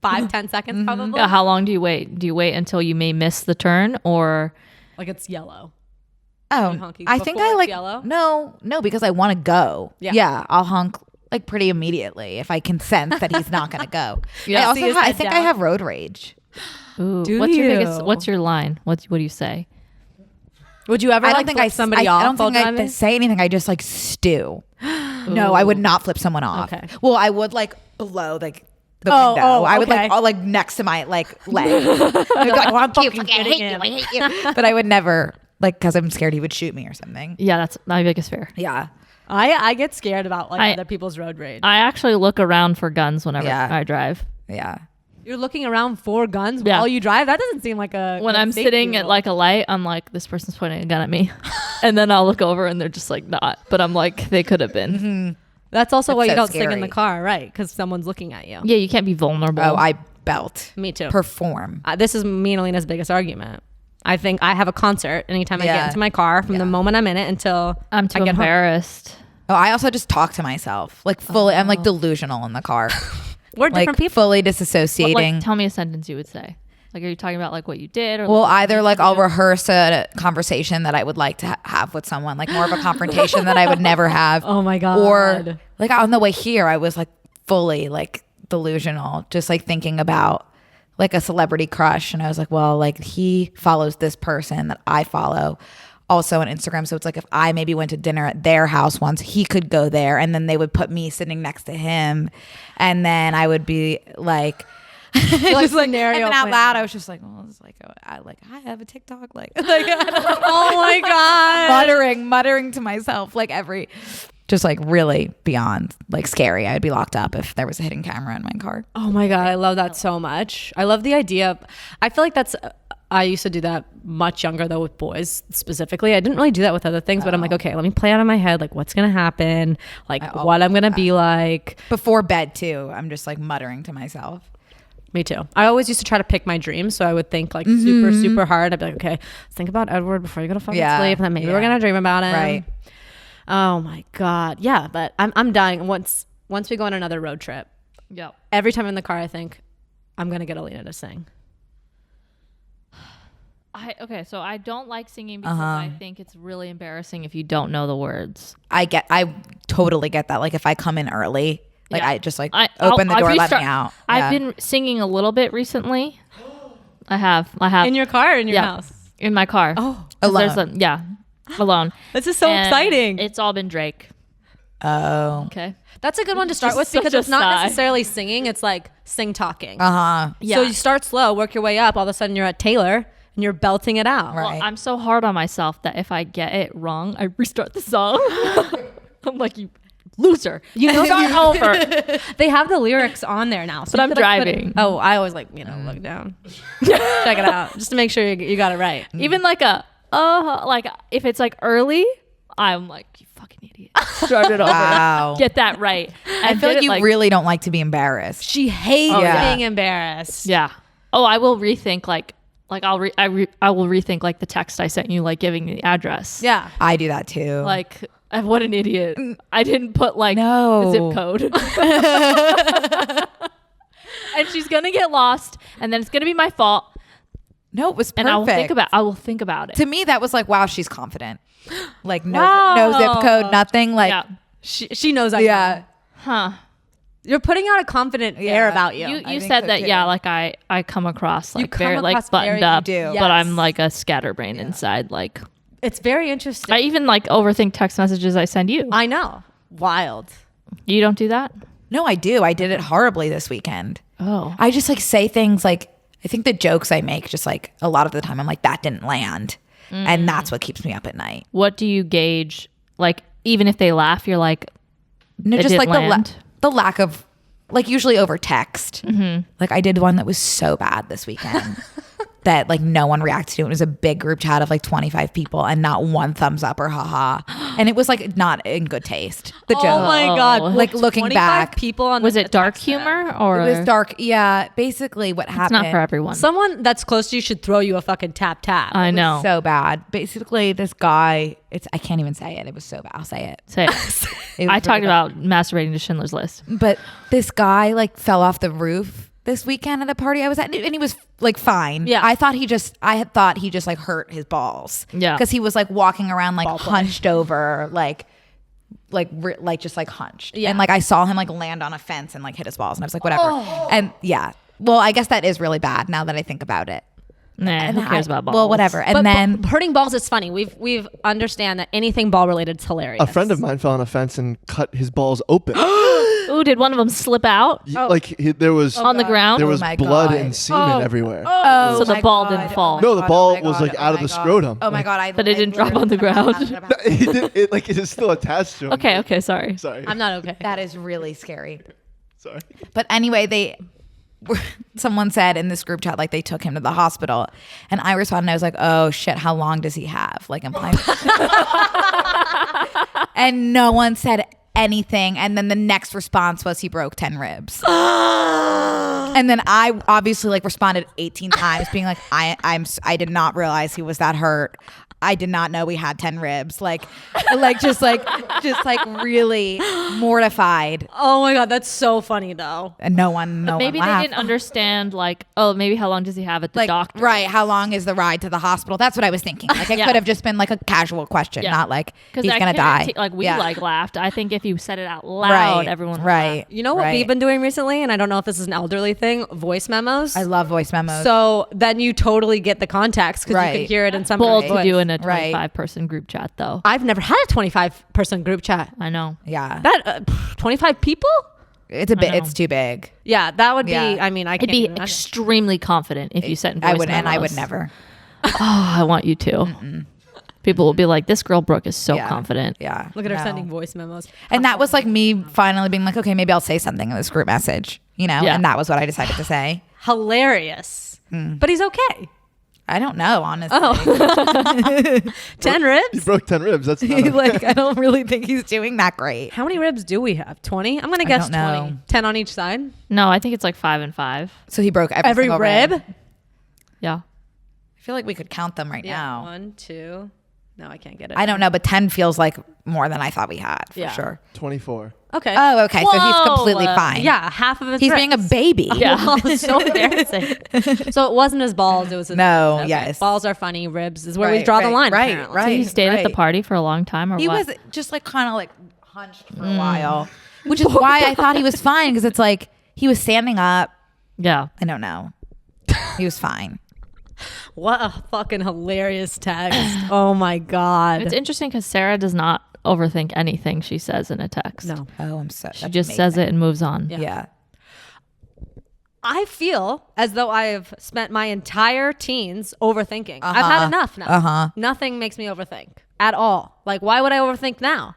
5-10 seconds probably. Yeah, how long do you wait? Do you wait until you may miss the turn, or Like it's yellow. Oh, honky I think before I it's like yellow? no, because I want to go. Yeah. I'll honk like pretty immediately if I can sense that he's not gonna go. Yeah. I also See his I head think I down. have road rage. ooh, Do what's your you? biggest? What's your line? What do you say? Would you ever I don't like think flip I somebody I off? don't while think I driving? say anything. I just like stew. No, I would not flip someone off. Okay. Well, I would like below like the Oh, window. oh, I would okay. like all like next to my like leg. I'd be like, well, I'm fucking I kidding hate him. you. I hate you. But I would never like because I'm scared he would shoot me or something. Yeah, that's my biggest fear. Yeah. I get scared about like I- other people's road rage. I actually look around for guns whenever Yeah. I drive. Yeah. You're looking around for guns Yeah. while you drive? That doesn't seem like a When good I'm safety sitting at rule. like a light, I'm like, this person's pointing a gun at me, and then I'll look over and they're just like not. But I'm like, they could have been. That's also That's why you so don't sing in scary. the car, right? Because someone's looking at you. Yeah, you can't be vulnerable. Oh, I belt. Me too. Perform. This is me and Aleena's biggest argument. I think I have a concert anytime I Yeah. get into my car from the moment I'm in it until I'm too I get home. embarrassed. Oh, I also just talk to myself. Like fully I'm like delusional in the car. We're Like different people. fully What, disassociating. like, tell me a sentence you would say. Like, are you talking about like what you did, or Well, either like I'll rehearse a conversation that I would like to have with someone, like more of a confrontation that I would never have. Oh my God. Or like on the way here, I was like fully like delusional, just like thinking about like a celebrity crush. And I was like, well, like he follows this person that I follow also on Instagram. So it's like if I maybe went to dinner at their house once, he could go there. And then they would put me sitting next to him. And then I would be like, like just like scenario and then out planning. loud, I was just like, well, it's like I have a TikTok, like Oh my God. muttering to myself, like just like really beyond like scary. I'd be locked up if there was a hidden camera in my car. Oh my God. I love that so much. I love the idea of, I feel like that's, I used to do that much younger though with boys specifically. I didn't really do that with other things, but I'm like, okay, let me play out in my head, like what's going to happen, like what I'm going to be like. Before bed too, I'm just like muttering to myself. Me too. I always used to try to pick my dreams. So I would think like super, super hard. I'd be like, okay, let's think about Edward before you go to fucking Yeah. sleep. And then maybe Yeah. we're going to dream about him. Right. Oh my God. Yeah. But I'm dying. Once we go on another road trip, yeah. every time in the car, I think I'm going to get Aleena to sing. Okay, so I don't like singing because I think it's really embarrassing if you don't know the words. I totally get that. Like if I come in early, like Yeah. I just like I'll- open the if door, you let start- me out. I've Yeah. been singing a little bit recently. I have In your car or in your yeah, house? in my car. Oh, 'Cause there's alone. alone. this is so And exciting. It's all been Drake. Oh. Okay. That's a good one to start Just with because such a it's not sigh. necessarily singing. It's like sing talking. Yeah. So you start slow, work your way up. All of a sudden you're at Taylor and you're belting it out. Right. Well, I'm so hard on myself that if I get it wrong, I restart the song. I'm like, you loser. You know, Start over. they have the lyrics on there now. So But you I'm could, like, put it- driving. oh, I always like, look down. Check it out. Just to make sure you got it right. Even like like if it's like early, I'm like, you fucking idiot. Start it over. Wow. Get that right. I feel like you really don't like to be embarrassed. She hates yeah. being embarrassed. Yeah. Oh, I will rethink I will rethink like the text I sent you, like giving the address. Yeah. I do that too. Like, what an idiot. I didn't put like No. the zip code. And she's going to get lost and then it's going to be my fault. no, it was perfect. And I will think about it. To me, that was like, wow, she's confident. Like no, Wow. no zip code, nothing. Like Yeah. She knows I yeah. know. Huh. You're putting out a confident air about you. You I think said so, that, too. yeah, like I come across like come very like across very- buttoned you up, do. but I'm Yes. like a scatterbrain inside. Like It's very interesting. I even like overthink text messages I send you. I know. Wild. You don't do that? No, I do. I did it horribly this weekend. Oh. I just like say things like I think the jokes I make, just like a lot of the time, I'm like, that didn't land. And that's what keeps me up at night. What do you gauge? Like, even if they laugh, you're like, No, it just like didn't land? the lack of, like usually over text. Like I did one that was so bad this weekend that like no one reacted to it. It was a big group chat of like 25 people and not one thumbs up or haha. And it was like not in good taste. The joke. Oh my God. Like looking 25 back. people on Was the it dark text thread. humor or It was dark. Yeah. Basically what It's happened. not for everyone. Someone that's close to you should throw you a fucking tap. I know. So bad. Basically this guy, I can't even say it. It was so bad. I'll say it. Say it. It was I really talked bad. about masturbating to Schindler's List. But this guy like fell off the roof this weekend at the party I was at, and he was like fine. Yeah. I had thought he just like hurt his balls. Yeah. Because he was like walking around like Ball play. hunched over, like just like hunched. Yeah. And like I saw him like land on a fence and like hit his balls, and I was like, whatever. And yeah. Well, I guess that is really bad now that I think about it. Nah, And who cares about balls? Well, whatever. And But then hurting balls is funny. We've understand that anything ball related is hilarious. A friend of mine fell on a fence and cut his balls open. Ooh, did one of them slip out Like there was on the ground? there was my blood God. and semen everywhere. oh, So the my ball God. didn't fall. Oh my No, the God, ball oh my was, God, like, oh out of my the God. scrotum. Oh my God. But it didn't drop on the ground. It's still attached to him. Okay, sorry. I'm not okay. That is really scary. Sorry. But anyway, someone said in this group chat, like they took him to the hospital, and I responded, I was like, oh shit, how long does he have? Like implying. And no one said anything. And then the next response was he broke 10 ribs. And then I obviously like responded 18 times being like, I did not realize he was that hurt. I did not know we had 10 ribs. Like just really mortified. Oh my God, that's so funny though. And no one Maybe they laughed. didn't understand, like, oh, maybe how long does he have at the Like, doctor? right, how long is the ride to the hospital? That's what I was thinking. Like it Yeah. could have just been like a casual question, Yeah. not like he's I gonna die. guarantee- Like we Yeah. like laughed. I think if you said it out loud, right, everyone would right. laugh. You know what we've been doing recently, and I don't know if this is an elderly thing, voice memos. I love voice memos. So then you totally get the context because you Right. can hear it in Bold somebody's to voice. do in a Right. 25-person group chat, though. I've never had a 25-person group chat. I know. yeah, That 25 people? it's a bit. know. It's too big. Yeah, that would Yeah. be. I mean, I It'd can't be even imagine. extremely confident if you sent voice I would, and I memos. would never. Oh, I want you to. People will be like, this girl Brooke is so Yeah. confident. Yeah, Look at her no. sending voice memos. And that was like me finally being like, okay, maybe I'll say something in this group message, you know. Yeah. And that was what I decided to say. Hilarious. But he's okay. I don't know, honestly. 10 You ribs? broke 10 ribs. That's not Like I don't really think he's doing that great. How many ribs do we have? 20? I'm going to guess don't know. 20. 10 on each side? No, I think it's like 5 and 5. So he broke every single rib? Yeah. I feel like we could count them right now. 1, 2. No, I can't get it. I don't know, but 10 feels like more than I thought we had for Yeah. sure. 24. Okay. Oh, okay. So he's Whoa. completely fine. Yeah, half of his He's ribs. being a baby. Yeah. Wow, so embarrassing. So it wasn't his balls, it was his No, ribs. yes. Balls are funny, ribs is where we Right, draw the right, line. right, apparently. right. So he stayed at the right. party for a long time or He what? was just like kind of like hunched for a while, which is why I thought he was fine because it's like he was standing up. Yeah. I don't know. He was fine. What a fucking hilarious text. Oh my God. It's interesting because Sarah does not overthink anything she says in a text. No. Oh, I'm so. She just says it and moves on. Yeah. I feel as though I have spent my entire teens overthinking. I've had enough now. Nothing makes me overthink at all. Like, why would I overthink now?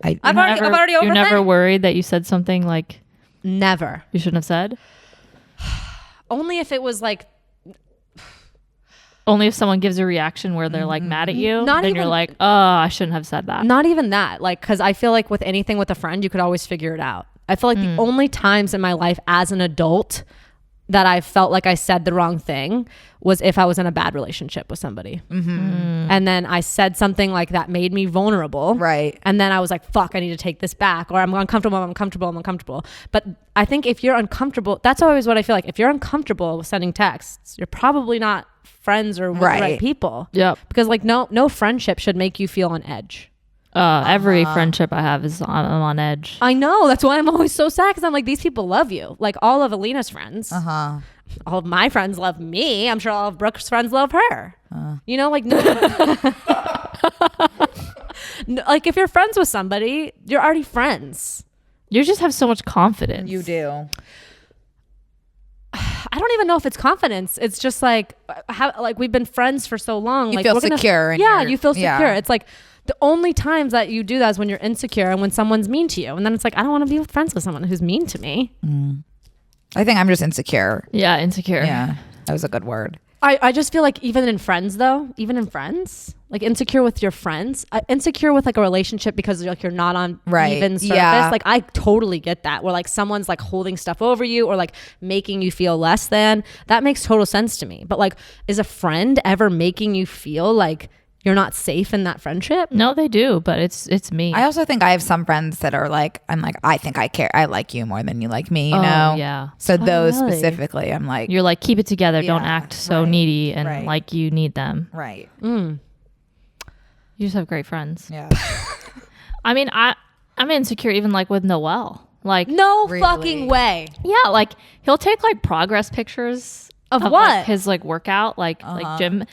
I've already You're never overthink. worried that you said something like Never. you shouldn't have said? Only if it was like, Only if someone gives a reaction where they're like mad at you, Not then you're even- like, oh, I shouldn't have said that. not even that. Like, because I feel like with anything with a friend, you could always figure it out. I feel like the only times in my life as an adult that I felt like I said the wrong thing was if I was in a bad relationship with somebody. And then I said something like that made me vulnerable. Right. And then I was like, fuck, I need to take this back. Or I'm uncomfortable. But I think if you're uncomfortable, that's always what I feel like. If you're uncomfortable with sending texts, you're probably not friends or with the right Right. people. Yep. Because like no friendship should make you feel on edge. Every friendship I have is I'm on edge. I know. That's why I'm always so sad because I'm like, these people love you. Like all of Aleena's friends. Uh-huh. All of my friends love me. I'm sure all of Brooke's friends love her. You know, like, no, like if you're friends with somebody, you're already friends. You just have so much confidence. You do. I don't even know if it's confidence. It's just like like we've been friends for so long. You like feel secure. You feel secure. Yeah. It's like the only times that you do that is when you're insecure and when someone's mean to you. And then it's like, I don't want to be friends with someone who's mean to me. I think I'm just insecure. Yeah, insecure. Yeah, that was a good word. I just feel like even in friends, like insecure with your friends, insecure with like a relationship because like you're not on even surface. Yeah. Like I totally get that. Where like someone's like holding stuff over you or like making you feel less than. That makes total sense to me. But like, is a friend ever making you feel like you're not safe in that friendship? No, they do, but it's me. I also think I have some friends that are like, I'm like, I think I care. I like you more than you like me, you know? Yeah. So those really? specifically, I'm like, You're like, keep it together. Don't Yeah, act so right, needy and right. like you need them. right. You just have great friends. Yeah. I mean, I'm insecure even like with Noel. Like, No Really? fucking way. yeah, like he'll take like progress pictures Of like, what? his like workout, like gym.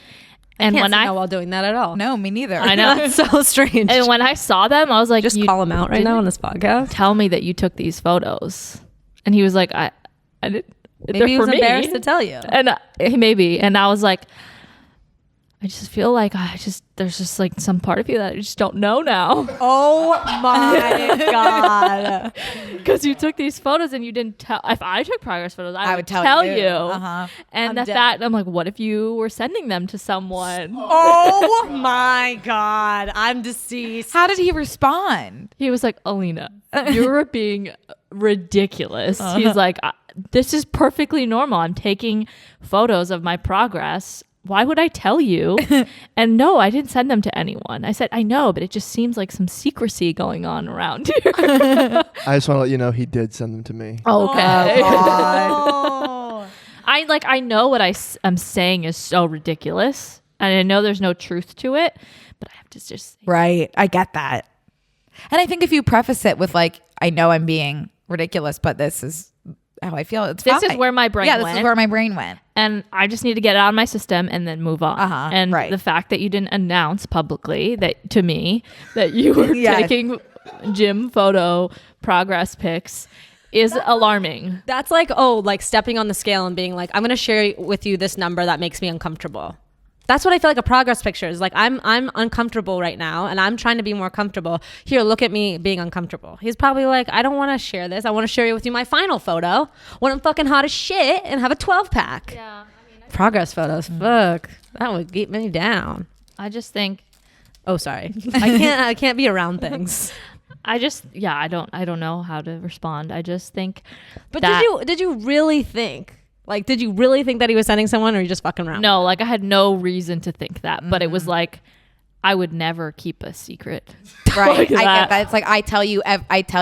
And Can't when see I Noel doing that at all. No, me neither. I know. That's so strange. And when I saw them, I was like, Just you call him out right now on this podcast. tell me that you took these photos. And he was like, I did. Maybe he was embarrassed to tell you. And maybe. And I was like, I just feel like there's just like some part of you that I just don't know now. Oh my God. Because you took these photos and you didn't tell. If I took progress photos, I would tell you. Uh-huh. And I'm I'm like, what if you were sending them to someone? Oh my God. I'm deceased. How did he respond? He was like, Aleena, you're being ridiculous. He's like, this is perfectly normal. I'm taking photos of my progress. Why would I tell you? And no, I didn't send them to anyone. I said, I know, but it just seems like some secrecy going on around here. I just want to let you know he did send them to me. Okay. Oh. I know what I'm saying is so ridiculous. And I know there's no truth to it, but I have to just say, Right. I get that. And I think if you preface it with like, I know I'm being ridiculous, but this is how I feel. It's this fine. is where my brain this went. is where my brain went. And I just need to get it out of my system and then move on. And right. the fact that you didn't announce publicly that to me that you were Yes. taking gym photo progress pics is alarming. That's like, like stepping on the scale and being like, I'm going to share with you this number that makes me uncomfortable. That's what I feel like a progress picture is. Like, I'm uncomfortable right now and I'm trying to be more comfortable. Here, look at me being uncomfortable. He's probably like, I don't want to share this. I want to share with you my final photo when I'm fucking hot as shit and have a 12-pack. Yeah. Progress photos. Fuck. That would get me down. I just think Oh, sorry. I can't be around things. I don't know how to respond. I just think But that, did you really think? Like, did you really think that he was sending someone, or are you just fucking around? No, like I had no reason to think that, but it was like I would never keep a secret. Right. Like I that. get that. It's like I tell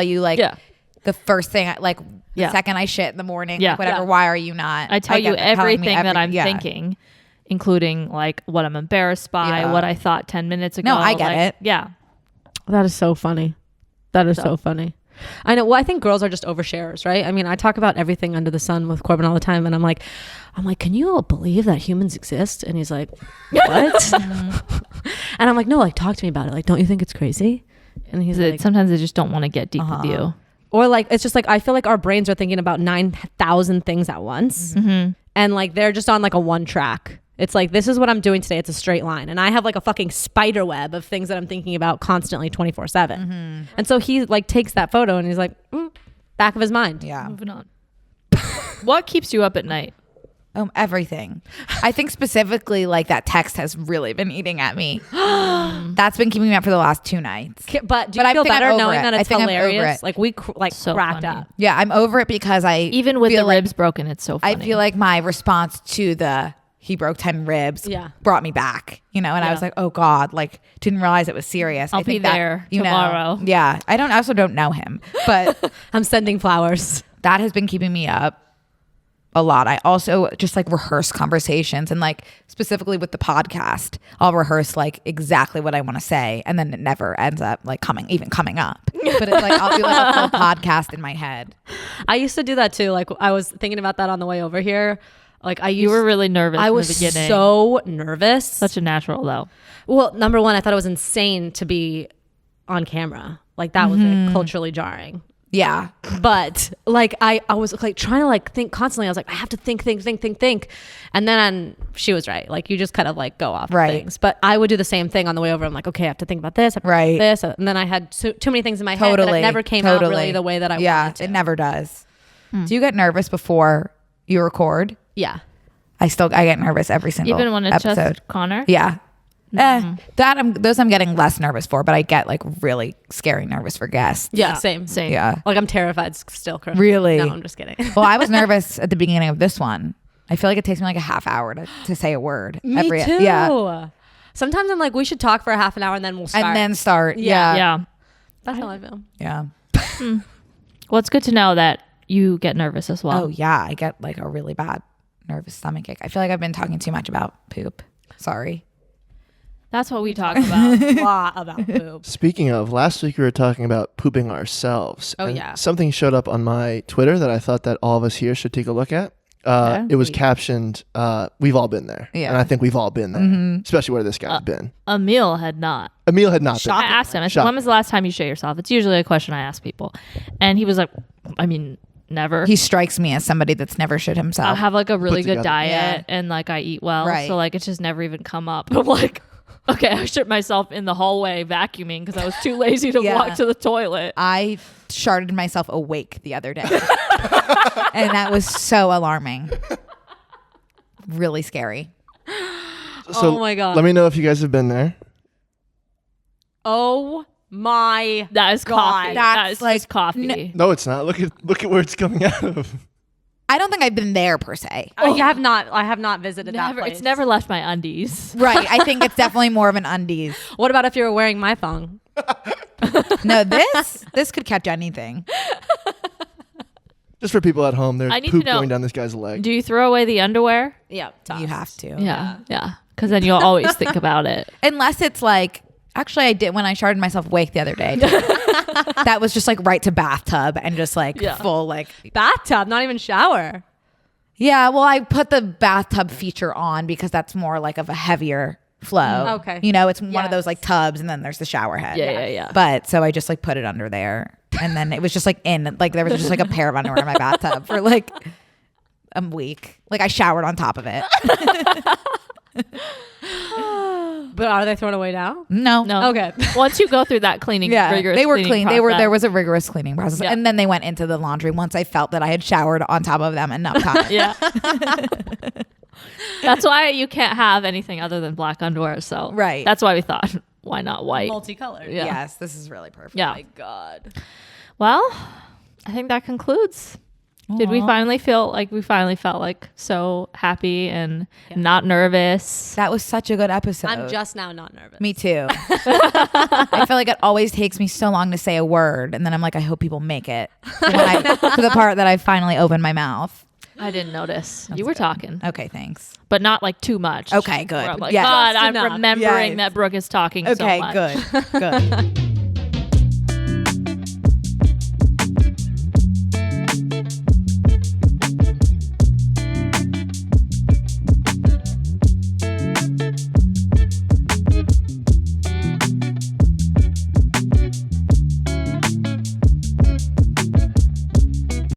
you like Yeah. the first thing, like the Yeah. second I shit in the morning, Yeah. like whatever. Yeah. Why are you not? I tell you get that, telling me everything that I'm yeah. thinking, including like what I'm embarrassed by, Yeah. what I thought 10 minutes ago. No, I get like, it. Yeah. That is so funny. That is so funny. I know. Well, I think girls are just oversharers, right? I mean, I talk about everything under the sun with Corbin all the time, and I'm like, can you believe that humans exist? And he's like, what? And I'm like, no, like, talk to me about it. Like, don't you think it's crazy? And he's like, Sometimes they just don't want to get deep with you. or like, it's just like, I feel like our brains are thinking about 9,000 things at once, and like they're just on like a one track. It's like, this is what I'm doing today. It's a straight line. And I have like a fucking spider web of things that I'm thinking about constantly 24/7. And so he like takes that photo and he's like, back of his mind. Yeah. Moving on. What keeps you up at night? Everything. I think specifically like that text has really been eating at me. That's been keeping me up for the last 2 nights. But do you I feel think I'm better over knowing it. that I it's think I'm over hilarious? it. Like we So cracked funny. up. Yeah, I'm over it because Even with feel the like- ribs broken, it's so funny. I feel like my response to the he broke 10 ribs brought me back, and I was like, oh God, like didn't realize it was serious. I'll I think be there that, tomorrow. Yeah. I also don't know him, but I'm sending flowers. that has been keeping me up a lot. I also just like rehearse conversations, and like specifically with the podcast, I'll rehearse like exactly what I want to say, and then it never ends up like coming up. But it's like I'll do like a full podcast in my head. I used to do that too. Like I was thinking about that on the way over here. Like you were really nervous. I in was the beginning. so nervous. Such a natural though. Well, number one, I thought it was insane to be on camera. Like that was like, culturally jarring. Yeah. But like I was like trying to like think constantly. I was like, I have to think. And then she was right. Like you just kind of like go off Right. things. But I would do the same thing on the way over. I'm like, okay, I have to think about this. I have to think about this. And then I had too many things in my head that it never came out really the way that I wanted to. It never does. Do you get nervous before you record? Yeah. I get nervous every single Even when it's episode. just Connor? Yeah. Those I'm getting less nervous for, but I get like really scary nervous for guests. Yeah. Same. Yeah. Like I'm terrified still. Really? No, I'm just kidding. Well, I was nervous at the beginning of this one. I feel like it takes me like a half hour to say a word. Me too. Yeah. Sometimes I'm like, we should talk for a half an hour and then we'll start. And then start. Yeah. Yeah. That's how I feel. Yeah. Well, it's good to know that you get nervous as well. Oh yeah. I get like a really bad nervous stomach ache. I feel like I've been talking too much about poop. Sorry. That's what we talk about. A lot about poop. Speaking of, last week we were talking about pooping ourselves. Oh, and yeah. something showed up on my Twitter that I thought that all of us here should take a look at. It was captioned, we've all been there. Yeah. And I think we've all been there, especially where this guy's been. Emil had not. Emil had not been. I asked him, I said, when was the last time you shit yourself? It's usually a question I ask people. And he was like, I mean, never. He strikes me as somebody that's never shit I himself. have like a really good together. diet and like I eat well. Right. So like it's just never even come up. I'm like, okay, I shit myself in the hallway vacuuming because I was too lazy to Yeah. walk to the toilet. I sharted myself awake the other day. And that was so alarming. Really scary. So Oh my God. Let me know if you guys have been there. Oh my. That is coffee. That That's is like- just coffee. No, it's not. Look at where it's coming out of. I don't think I've been there per se. I have not visited that Never, place. it's never left my undies. Right. I think it's definitely more of an undies. What about if you were wearing my thong? No, this could catch anything. Just for people at home, there's I need poop to know, going down this guy's leg. do you throw away the underwear? Yeah. You have to. Yeah. Because then you'll always think about it. Unless it's like, actually I did when I sharted myself awake the other day. That was just like right to bathtub and just like full like. Bathtub, not even shower. Yeah, well I put the bathtub feature on because that's more like of a heavier flow. Okay. You know, it's one of Yes. those like tubs and then there's the shower head. Yeah. But so I just like put it under there. And then it was just like there was just like a pair of underwear in my bathtub for like a week. Like I showered on top of it. But are they thrown away now? No. Okay. Once you go through that cleaning, Yeah, rigorous they were cleaning clean. process, There was a rigorous cleaning process. Yeah. And then they went into the laundry once I felt that I had showered on top of them enough time. Yeah. That's why you can't have anything other than black underwear. So Right. that's why we thought, why not white? Multicolored. Yeah. Yes, this is really perfect. Yeah. My God. Well, I think that concludes. Did we finally felt like so happy and not nervous? That was such a good episode. I'm just now not nervous. Me too. I feel like it always takes me so long to say a word, and then I'm like, I hope people make it to the part that I finally open my mouth. I didn't notice. You were talking, Okay, thanks. but not like too much. Okay, good. Where I'm like, Yeah. God, Just I'm enough. remembering Yes. that Brooke is talking Okay, so much. good.